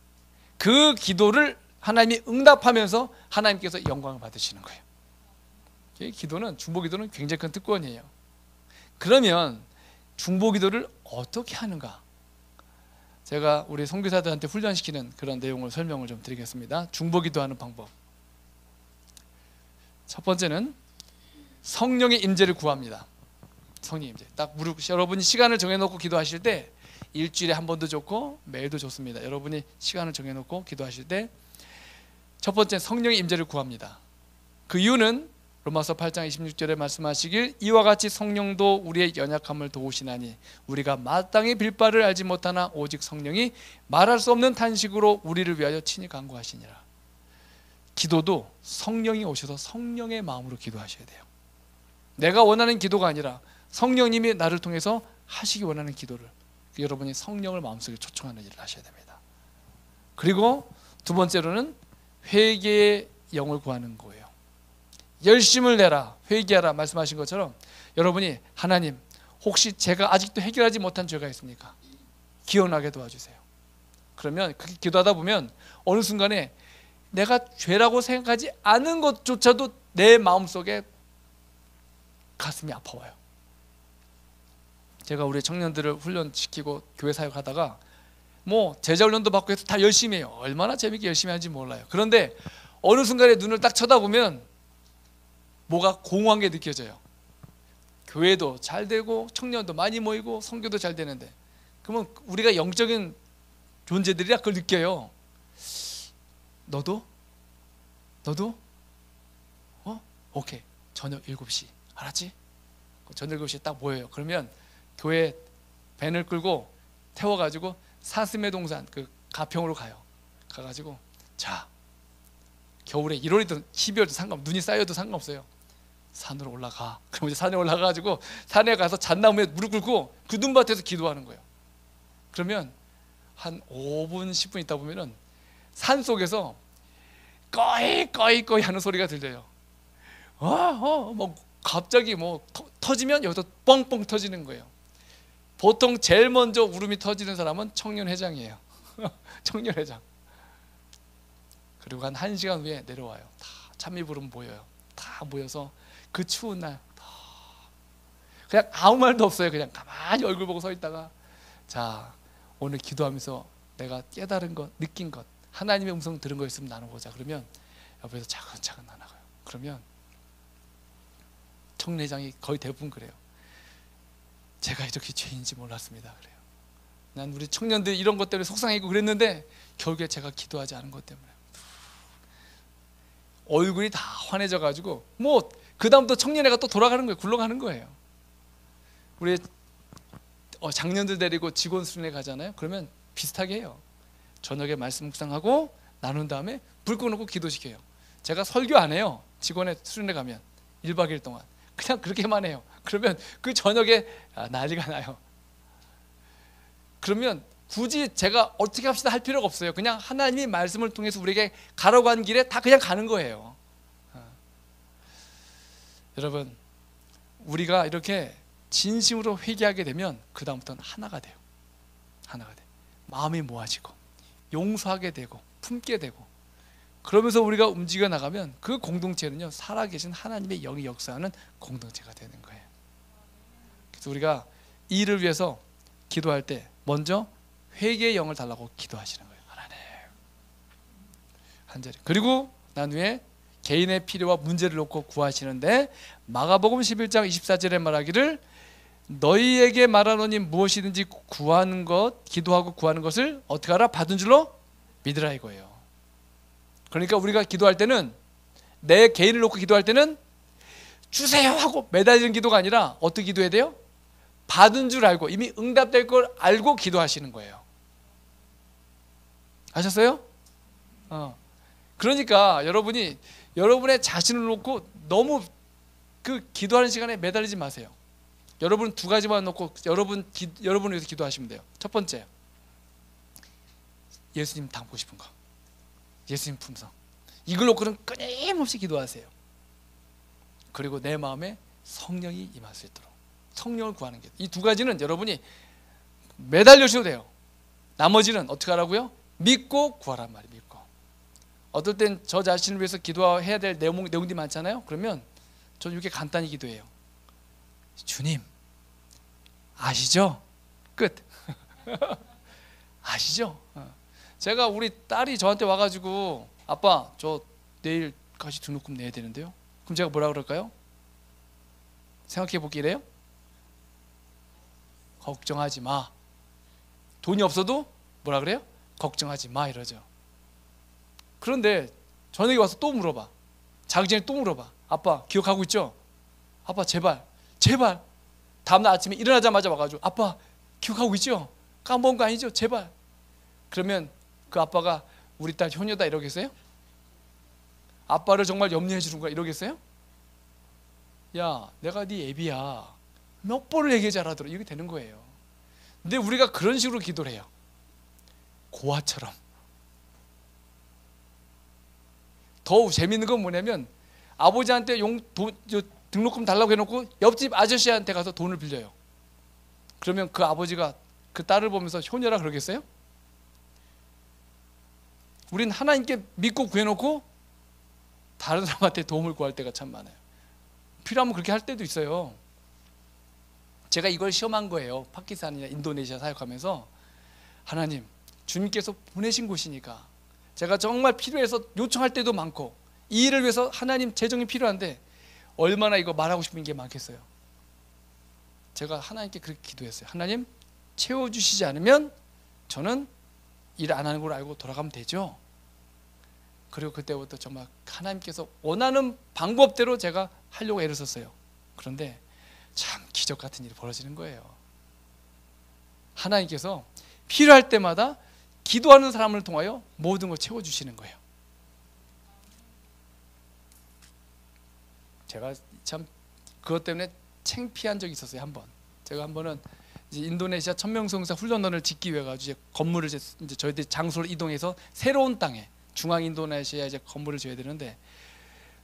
그 기도를 하나님이 응답하면서 하나님께서 영광을 받으시는 거예요. 기도는, 중보 기도는 굉장히 큰 특권이에요. 그러면 중보 기도를 어떻게 하는가? 제가 우리 선교사들한테 훈련시키는 그런 내용을 설명을 좀 드리겠습니다. 중보 기도하는 방법. 첫 번째는 성령의 임재를 구합니다. 성령의 임재. 딱 여러분이 시간을 정해놓고 기도하실 때, 일주일에 한 번도 좋고 매일도 좋습니다. 여러분이 시간을 정해놓고 기도하실 때 첫 번째 성령의 임재를 구합니다. 그 이유는 로마서 8장 26절에 말씀하시길 이와 같이 성령도 우리의 연약함을 도우시나니 우리가 마땅히 빌 바를 알지 못하나 오직 성령이 말할 수 없는 탄식으로 우리를 위하여 친히 간구하시니라. 기도도 성령이 오셔서 성령의 마음으로 기도하셔야 돼요. 내가 원하는 기도가 아니라 성령님이 나를 통해서 하시기 원하는 기도를, 여러분이 성령을 마음속에 초청하는 일을 하셔야 됩니다. 그리고 두 번째로는 회개의 영을 구하는 거예요. 열심을 내라, 회개하라 말씀하신 것처럼 여러분이 하나님, 혹시 제가 아직도 해결하지 못한 죄가 있습니까? 기억나게 도와주세요. 그러면 그렇게 기도하다 보면 어느 순간에 내가 죄라고 생각하지 않은 것조차도 내 마음속에 가슴이 아파와요. 제가 우리 청년들을 훈련시키고 교회 사역하다가 뭐 제자 훈련도 받고 해서 다 열심히 해요. 얼마나 재밌게 열심히 하는지 몰라요. 그런데 어느 순간에 눈을 딱 쳐다보면 뭐가 공허한 게 느껴져요. 교회도 잘 되고 청년도 많이 모이고 선교도 잘 되는데, 그러면 우리가 영적인 존재들이라 그걸 느껴요. 너도? 오케이, 저녁 7시 알았지? 저녁 7시에 딱 모여요. 그러면 교회 밴을 끌고 태워가지고 사슴의 동산 그 가평으로 가요. 가가지고 자, 겨울에 1월이든 12월이든 상관없어요. 눈이 쌓여도 상관없어요. 산으로 올라가. 그럼 이제 산에 올라가가지고 산에 가서 잣나무에 무릎 꿇고 그 눈밭에서 기도하는 거예요. 그러면 한 5분 10분 있다 보면은 산 속에서 꺼이 하는 소리가 들려요. 뭐 갑자기 뭐 터지면 여기서 뻥뻥 터지는 거예요. 보통 제일 먼저 울음이 터지는 사람은 청년회장이에요. 청년회장. 그리고 한 1시간 후에 내려와요. 다 찬미부름 모여요. 다 모여서 그 추운 날 그냥 아무 말도 없어요. 그냥 가만히 얼굴 보고 서 있다가 자, 오늘 기도하면서 내가 깨달은 것, 느낀 것, 하나님의 음성 들은 거 있으면 나눠보자. 그러면 옆에서 차근차근 나눠가요. 그러면 청년회장이 거의 대부분 그래요. 제가 이렇게 죄인지 몰랐습니다. 그래요. 난 우리 청년들 이런 것 때문에 속상해고 그랬는데 결국에 제가 기도하지 않은 것 때문에 얼굴이 다 환해져 가지고 뭐 그 다음부터 청년회가 또 돌아가는 거예요. 굴러가는 거예요. 우리 장년들 데리고 직원 수련회 가잖아요. 그러면 비슷하게 해요. 저녁에 말씀 묵상하고 나눈 다음에 불 꺼놓고 기도시켜요. 제가 설교 안 해요. 직원의 수련회 가면 1박 2일 동안 그냥 그렇게만 해요. 그러면 그 저녁에 난리가 나요. 그러면 굳이 제가 어떻게 합시다 할 필요가 없어요. 그냥 하나님의 말씀을 통해서 우리에게 가라고 한 길에 다 그냥 가는 거예요. 여러분, 우리가 이렇게 진심으로 회개하게 되면 그 다음부터는 하나가 돼요. 하나가 돼. 마음이 모아지고 용서하게 되고 품게 되고, 그러면서 우리가 움직여 나가면 그 공동체는요, 살아계신 하나님의 영이 역사하는 공동체가 되는 거예요. 그래서 우리가 이 일을 위해서 기도할 때 먼저 회개의 영을 달라고 기도하시는 거예요. 하나님 한 자리. 그리고 난 후에 개인의 필요와 문제를 놓고 구하시는데, 마가복음 11장 24절에 말하기를 너희에게 말하노니 무엇이든지 구하는 것, 기도하고 구하는 것을 어떻게 하라? 받은 줄로 믿으라 이거예요. 그러니까 우리가 기도할 때는, 내 개인을 놓고 기도할 때는 주세요 하고 매달리는 기도가 아니라 어떻게 기도해야 돼요? 받은 줄 알고, 이미 응답될 걸 알고 기도하시는 거예요. 아셨어요? 그러니까 여러분이 여러분의 자신을 놓고 너무 그 기도하는 시간에 매달리지 마세요. 여러분 두 가지만 놓고 여러분을 위해서 기도하시면 돼요. 첫 번째, 예수님 닮고 싶은 거, 예수님 품성, 이걸 놓고는 끊임없이 기도하세요. 그리고 내 마음에 성령이 임할 수 있도록 성령을 구하는 게, 이 두 가지는 여러분이 매달려셔도 돼요. 나머지는 어떻게 하라고요? 믿고 구하란 말이에요. 믿고. 어떨 땐 저 자신을 위해서 기도해야 될 내용들이 많잖아요. 그러면 저는 이렇게 간단히 기도해요. 주님 아시죠? 끝. 아시죠? 제가 우리 딸이 저한테 와가지고 아빠 저 내일 가시 등록금 내야 되는데요. 그럼 제가 뭐라 그럴까요? 생각해 보기래요. 걱정하지 마. 돈이 없어도 뭐라 그래요? 걱정하지 마 이러죠. 그런데 저녁에 와서 또 물어봐. 자기 전에 또 물어봐. 아빠 기억하고 있죠? 아빠 제발 다음날 아침에 일어나자마자 와가지고 아빠 기억하고 있죠? 까먹은 거 아니죠? 제발. 그러면 그 아빠가 우리 딸 효녀다 이러겠어요? 아빠를 정말 염려해 주는 거야 이러겠어요? 야, 내가 네 애비야. 몇 번을 얘기 잘하더라. 이렇게 되는 거예요. 근데 우리가 그런 식으로 기도를 해요. 고아처럼. 더 재밌는 건 뭐냐면, 아버지한테 등록금 달라고 해놓고 옆집 아저씨한테 가서 돈을 빌려요. 그러면 그 아버지가 그 딸을 보면서 효녀라 그러겠어요? 우린 하나님께 믿고 구해놓고 다른 사람한테 도움을 구할 때가 참 많아요. 필요하면 그렇게 할 때도 있어요. 제가 이걸 시험한 거예요. 파키스탄이나 인도네시아 사역하면서 하나님, 주님께서 보내신 곳이니까 제가 정말 필요해서 요청할 때도 많고 이 일을 위해서 하나님 재정이 필요한데 얼마나 이거 말하고 싶은 게 많겠어요. 제가 하나님께 그렇게 기도했어요. 하나님, 채워주시지 않으면 저는 일 안 하는 걸 알고 돌아가면 되죠. 그리고 그때부터 정말 하나님께서 원하는 방법대로 제가 하려고 애를 썼어요. 그런데 참 기적 같은 일이 벌어지는 거예요. 하나님께서 필요할 때마다 기도하는 사람을 통하여 모든 걸 채워주시는 거예요. 제가 참 그것 때문에 창피한 적이 있었어요. 한번 제가 한 번은 이제 인도네시아 천명성사 훈련원을 짓기 위해 가지고 이제 건물을 이제 저희들이 장소를 이동해서 새로운 땅에 중앙 인도네시아 이제 건물을 지어야 되는데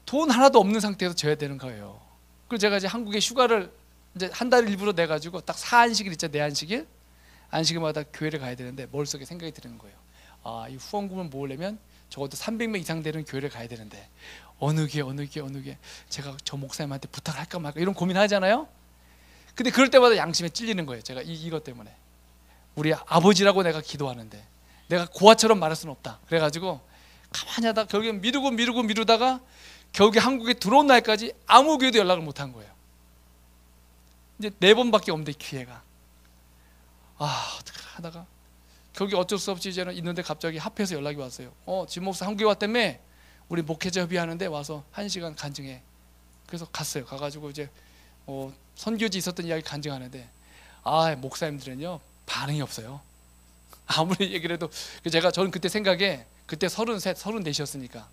돈 하나도 없는 상태에서 지어야 되는 거예요. 그래서 제가 이제 한국에 휴가를 이제 한 달을 일부러 내 가지고 딱 사안식일 있죠. 내안식일 안식일마다 교회를 가야 되는데 머릿속에 생각이 드는 거예요. 아, 이 후원금을 모으려면 적어도 300명 이상 되는 교회를 가야 되는데 어느 게 제가 저 목사님한테 부탁을 할까 말까 이런 고민하잖아요. 근데 그럴 때마다 양심에 찔리는 거예요. 제가 이것 때문에 우리 아버지라고 내가 기도하는데 내가 고아처럼 말할 수는 없다. 그래가지고 가만히 하다 결국에 미루다가 결국에 한국에 들어온 날까지 아무 교회도 연락을 못한 거예요. 이제 4번밖에 없는데 기회가 어떻게 하다가 결국에 어쩔 수 없이 이제는 있는데 갑자기 합해서 연락이 왔어요. 진 목사 한국에 왔다며 우리 목회자 협의하는데 와서 1시간 간증해. 그래서 갔어요. 가가지고 이제 선교지 있었던 이야기 간증하는데 목사님들은요 반응이 없어요. 아무리 얘기를 해도 저는 그때 생각에 그때 33, 34이었으니까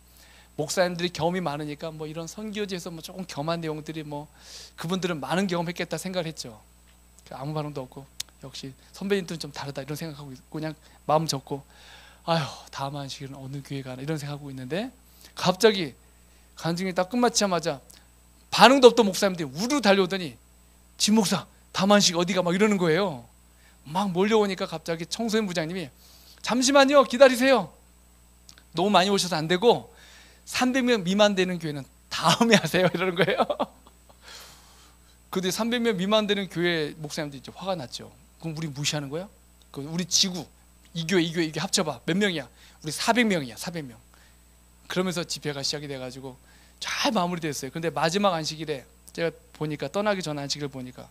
목사님들이 경험이 많으니까 뭐 이런 선교지에서 뭐 조금 겸한 내용들이 뭐 그분들은 많은 경험했겠다 생각을 했죠. 아무 반응도 없고 역시 선배님들은 좀 다르다 이런 생각하고 있고 그냥 마음 접고 다음 안식일은 어느 교회 가나 이런 생각하고 있는데 갑자기 간증이 딱 끝마치자마자 반응도 없던 목사님들이 우르르 달려오더니 진 목사 다음 안식 어디가 막 이러는 거예요. 막 몰려오니까 갑자기 청소년 부장님이 잠시만요 기다리세요. 너무 많이 오셔서 안 되고 300명 미만 되는 교회는 다음에 하세요 이러는 거예요. 근데 300명 미만 되는 교회 목사님들이 이제 화가 났죠. 그럼 우리 무시하는 거야? 우리 지구 이 교회 이게 합쳐봐 몇 명이야? 우리 400명이야 400명. 그러면서 집회가 시작이 돼가지고 잘 마무리됐어요. 근데 마지막 안식일에 제가 보니까 떠나기 전 안식일 보니까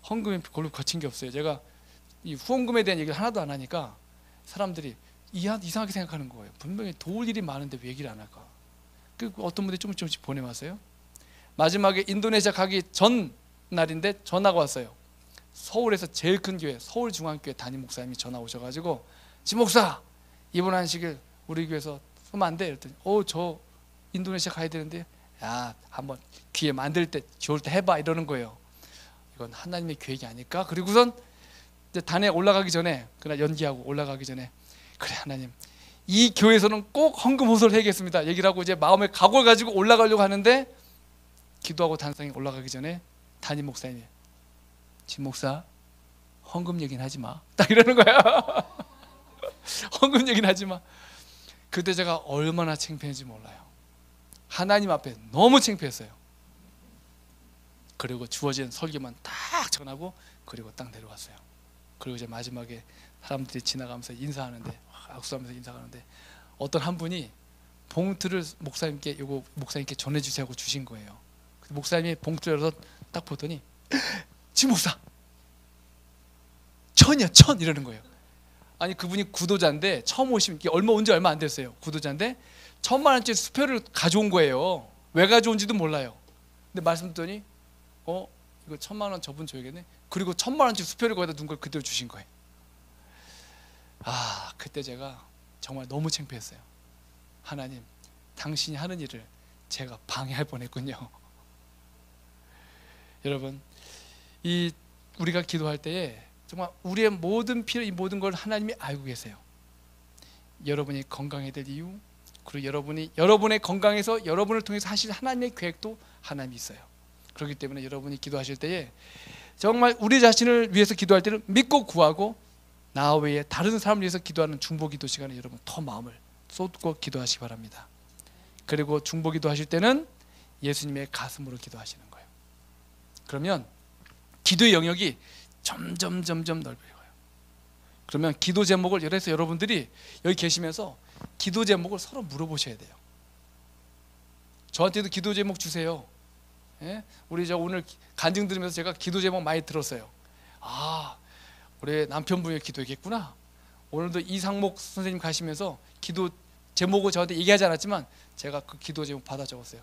헌금이 별로 거친 게 없어요. 제가 이 후원금에 대한 얘기를 하나도 안 하니까 사람들이 이상하게 생각하는 거예요. 분명히 도울 일이 많은데 왜 얘기를 안 할까? 그 어떤 분들이 조금씩 보내왔어요. 마지막에 인도네시아 가기 전 날인데 전화가 왔어요. 서울에서 제일 큰 교회 서울중앙교회 담임 목사님이 전화 오셔가지고 진 목사 이번 안식일 우리 교회에서 쓰면 안 돼? 이랬더니 저 인도네시아 가야 되는데 한번 기회 만들 때 좋을 때 해봐 이러는 거예요. 이건 하나님의 계획이 아닐까? 그리고선 이제 단에 올라가기 전에 그날 연기하고 올라가기 전에 그래 하나님 이 교회에서는 꼭 헌금 호소를 해야겠습니다 얘기를 하고 이제 마음에 각오를 가지고 올라가려고 하는데 기도하고 단상에 올라가기 전에 담임 목사님이 진 목사 헌금 얘기는 하지 마 딱 이러는 거야. 헌금 얘기는 하지 마. 그때 제가 얼마나 창피했는지 몰라요. 하나님 앞에 너무 창피했어요. 그리고 주어진 설교만 딱 전하고 그리고 딱 내려왔어요. 그리고 이제 마지막에 사람들이 지나가면서 인사하는데 악수하면서 인사하는데 어떤 한 분이 봉투를 목사님께 전해주세요 하고 주신 거예요. 목사님이 봉투를 열어서 딱 보더니 진 목사 천이야 천 이러는 거예요. 아니 그분이 구도자인데 처음 오시면 온 지 얼마 안 됐어요. 구도자인데 1,000만 원짜리 수표를 가져온 거예요. 왜 가져온지도 몰라요. 근데 말씀 듣더니 이거 1,000만 원 저분 줘야겠네. 그리고 1,000만 원짜리 수표를 거기다 둔 걸 그대로 주신 거예요. 그때 제가 정말 너무 창피했어요. 하나님 당신이 하는 일을 제가 방해할 뻔했군요. 여러분 우리가 기도할 때에 정말 우리의 모든 필요 이 모든 걸 하나님이 알고 계세요. 여러분이 건강해야 될 이유 그리고 여러분의 건강에서 여러분을 통해서 하실 하나님의 계획도 하나님이 있어요. 그렇기 때문에 여러분이 기도하실 때에 정말 우리 자신을 위해서 기도할 때는 믿고 구하고 나 외에 다른 사람을 위해서 기도하는 중보기도 시간에 여러분 더 마음을 쏟고 기도하시기 바랍니다. 그리고 중보기도 하실 때는 예수님의 가슴으로 기도하시는 거예요. 그러면 기도의 영역이 점점 넓어요. 그러면 기도 제목을, 그래서 여러분들이 여기 계시면서 기도 제목을 서로 물어보셔야 돼요. 저한테도 기도 제목 주세요. 예? 우리 저 오늘 간증 들으면서 제가 기도 제목 많이 들었어요. 아, 우리 남편분이 기도했겠구나. 오늘도 이상목 선생님 가시면서 기도 제목을 저한테 얘기하지 않았지만 제가 그 기도 제목 받아 적었어요.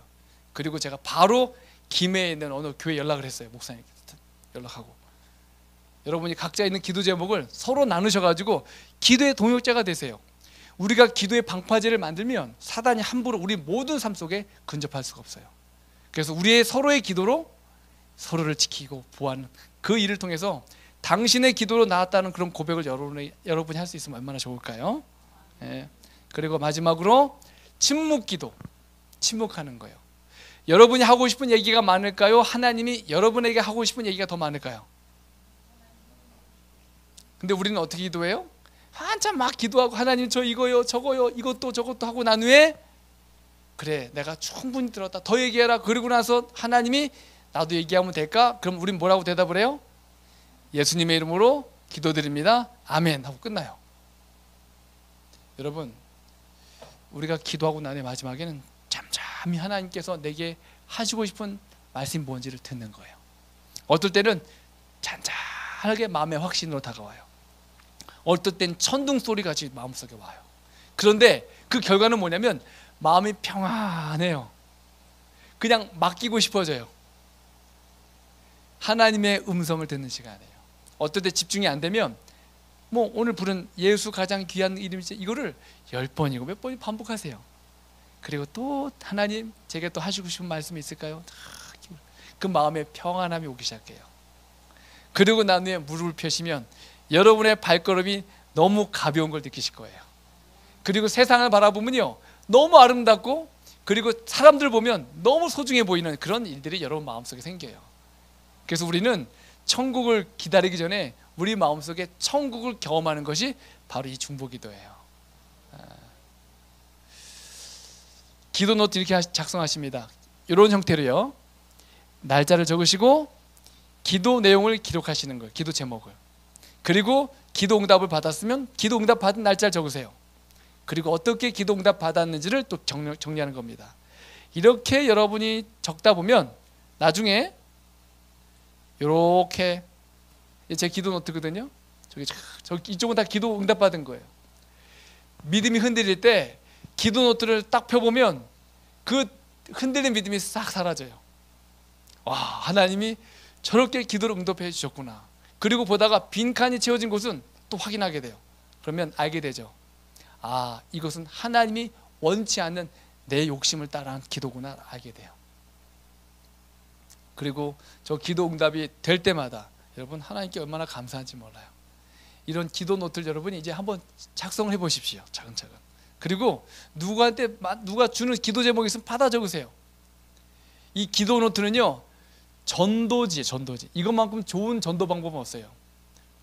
그리고 제가 바로 김해에 있는 어느 교회 연락을 했어요. 목사님께 연락하고. 여러분이 각자 있는 기도 제목을 서로 나누셔가지고 기도의 동역자가 되세요. 우리가 기도의 방파제를 만들면 사단이 함부로 우리 모든 삶 속에 근접할 수가 없어요. 그래서 우리의 서로의 기도로 서로를 지키고 보호하는 그 일을 통해서 당신의 기도로 나왔다는 그런 고백을 여러분이 할 수 있으면 얼마나 좋을까요? 예. 그리고 마지막으로 침묵 기도, 침묵하는 거예요. 여러분이 하고 싶은 얘기가 많을까요? 하나님이 여러분에게 하고 싶은 얘기가 더 많을까요? 근데 우리는 어떻게 기도해요? 한참 막 기도하고 하나님 저 이거요 저거요 이것도 저것도 하고 난 후에 그래 내가 충분히 들었다 더 얘기해라. 그리고 나서 하나님이 나도 얘기하면 될까? 그럼 우린 뭐라고 대답을 해요? 예수님의 이름으로 기도드립니다. 아멘 하고 끝나요. 여러분 우리가 기도하고 난 후에 마지막에는 잠잠히 하나님께서 내게 하시고 싶은 말씀이 뭔지를 듣는 거예요. 어떨 때는 잔잔하게 마음의 확신으로 다가와요. 어떨 땐 천둥 소리같이 마음속에 와요. 그런데 그 결과는 뭐냐면 마음이 평안해요. 그냥 맡기고 싶어져요. 하나님의 음성을 듣는 시간이에요. 어떨 때 집중이 안 되면 뭐 오늘 부른 예수 가장 귀한 이름이지 이거를 10번이고 몇 번이 반복하세요. 그리고 또 하나님 제게 또 하시고 싶은 말씀이 있을까요? 그 마음에 평안함이 오기 시작해요. 그리고 난 후에 무릎을 펴시면 여러분의 발걸음이 너무 가벼운 걸 느끼실 거예요. 그리고 세상을 바라보면요 너무 아름답고 그리고 사람들 보면 너무 소중해 보이는 그런 일들이 여러분 마음속에 생겨요. 그래서 우리는 천국을 기다리기 전에 우리 마음속에 천국을 경험하는 것이 바로 이 중보기도예요. 기도 노트 이렇게 작성하십니다. 이런 형태로요. 날짜를 적으시고 기도 내용을 기록하시는 거예요. 기도 제목을. 그리고 기도 응답을 받았으면 기도 응답 받은 날짜를 적으세요. 그리고 어떻게 기도 응답 받았는지를 또 정리하는 겁니다. 이렇게 여러분이 적다 보면 나중에 이렇게 제 기도 노트거든요. 저기 이쪽은 다 기도 응답 받은 거예요. 믿음이 흔들릴 때 기도 노트를 딱 펴보면 그 흔들린 믿음이 싹 사라져요. 와, 하나님이 저렇게 기도를 응답해 주셨구나. 그리고 보다가 빈칸이 채워진 곳은 또 확인하게 돼요. 그러면 알게 되죠. 아, 이것은 하나님이 원치 않는 내 욕심을 따라한 기도구나 알게 돼요. 그리고 저 기도 응답이 될 때마다 여러분 하나님께 얼마나 감사한지 몰라요. 이런 기도 노트를 여러분이 이제 한번 작성을 해보십시오. 차근차근. 그리고 누가 주는 기도 제목이 있으면 받아 적으세요. 이 기도 노트는요 전도지. 이것만큼 좋은 전도 방법은 없어요.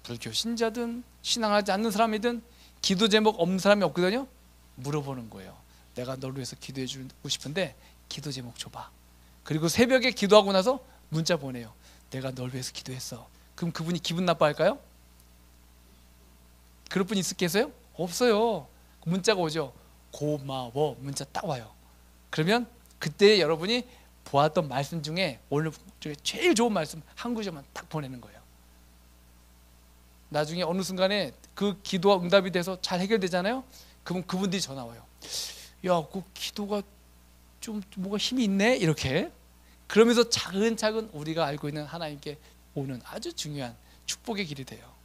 불교 신자든 신앙하지 않는 사람이든 기도 제목 없는 사람이 없거든요. 물어보는 거예요. 내가 너를 위해서 기도해 주고 싶은데 기도 제목 줘봐. 그리고 새벽에 기도하고 나서 문자 보내요. 내가 널 위해서 기도했어. 그럼 그분이 기분 나빠할까요? 그럴 분 있겠어요? 없어요. 문자가 오죠. 고마워 문자 딱 와요. 그러면 그때 여러분이 보았던 말씀 중에 오늘 중에 제일 좋은 말씀 한 구절만 딱 보내는 거예요. 나중에 어느 순간에 그 기도가 응답이 돼서 잘 해결되잖아요. 그럼 그분들이 전화 와요. 야, 그 기도가 좀 뭐가 힘이 있네 이렇게. 그러면서 차근차근 우리가 알고 있는 하나님께 오는 아주 중요한 축복의 길이 돼요.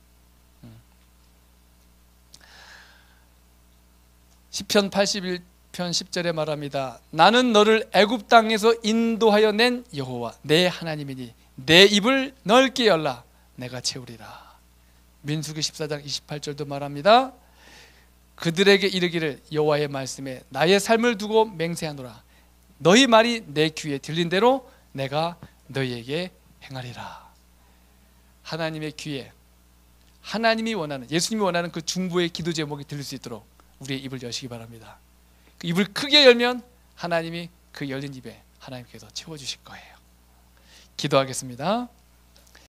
시편 81편 10절에 말합니다. 나는 너를 애굽 땅에서 인도하여 낸 여호와 내 하나님이니 내 입을 넓게 열라 내가 채우리라. 민수기 14장 28절도 말합니다. 그들에게 이르기를 여호와의 말씀에 나의 삶을 두고 맹세하노라. 너희 말이 내 귀에 들린 대로 내가 너희에게 행하리라. 하나님의 귀에 하나님이 원하는 예수님이 원하는 그 중보의 기도 제목이 들릴 수 있도록 우리의 입을 여시기 바랍니다. 그 입을 크게 열면 하나님이 그 열린 입에 하나님께서 채워주실 거예요. 기도하겠습니다.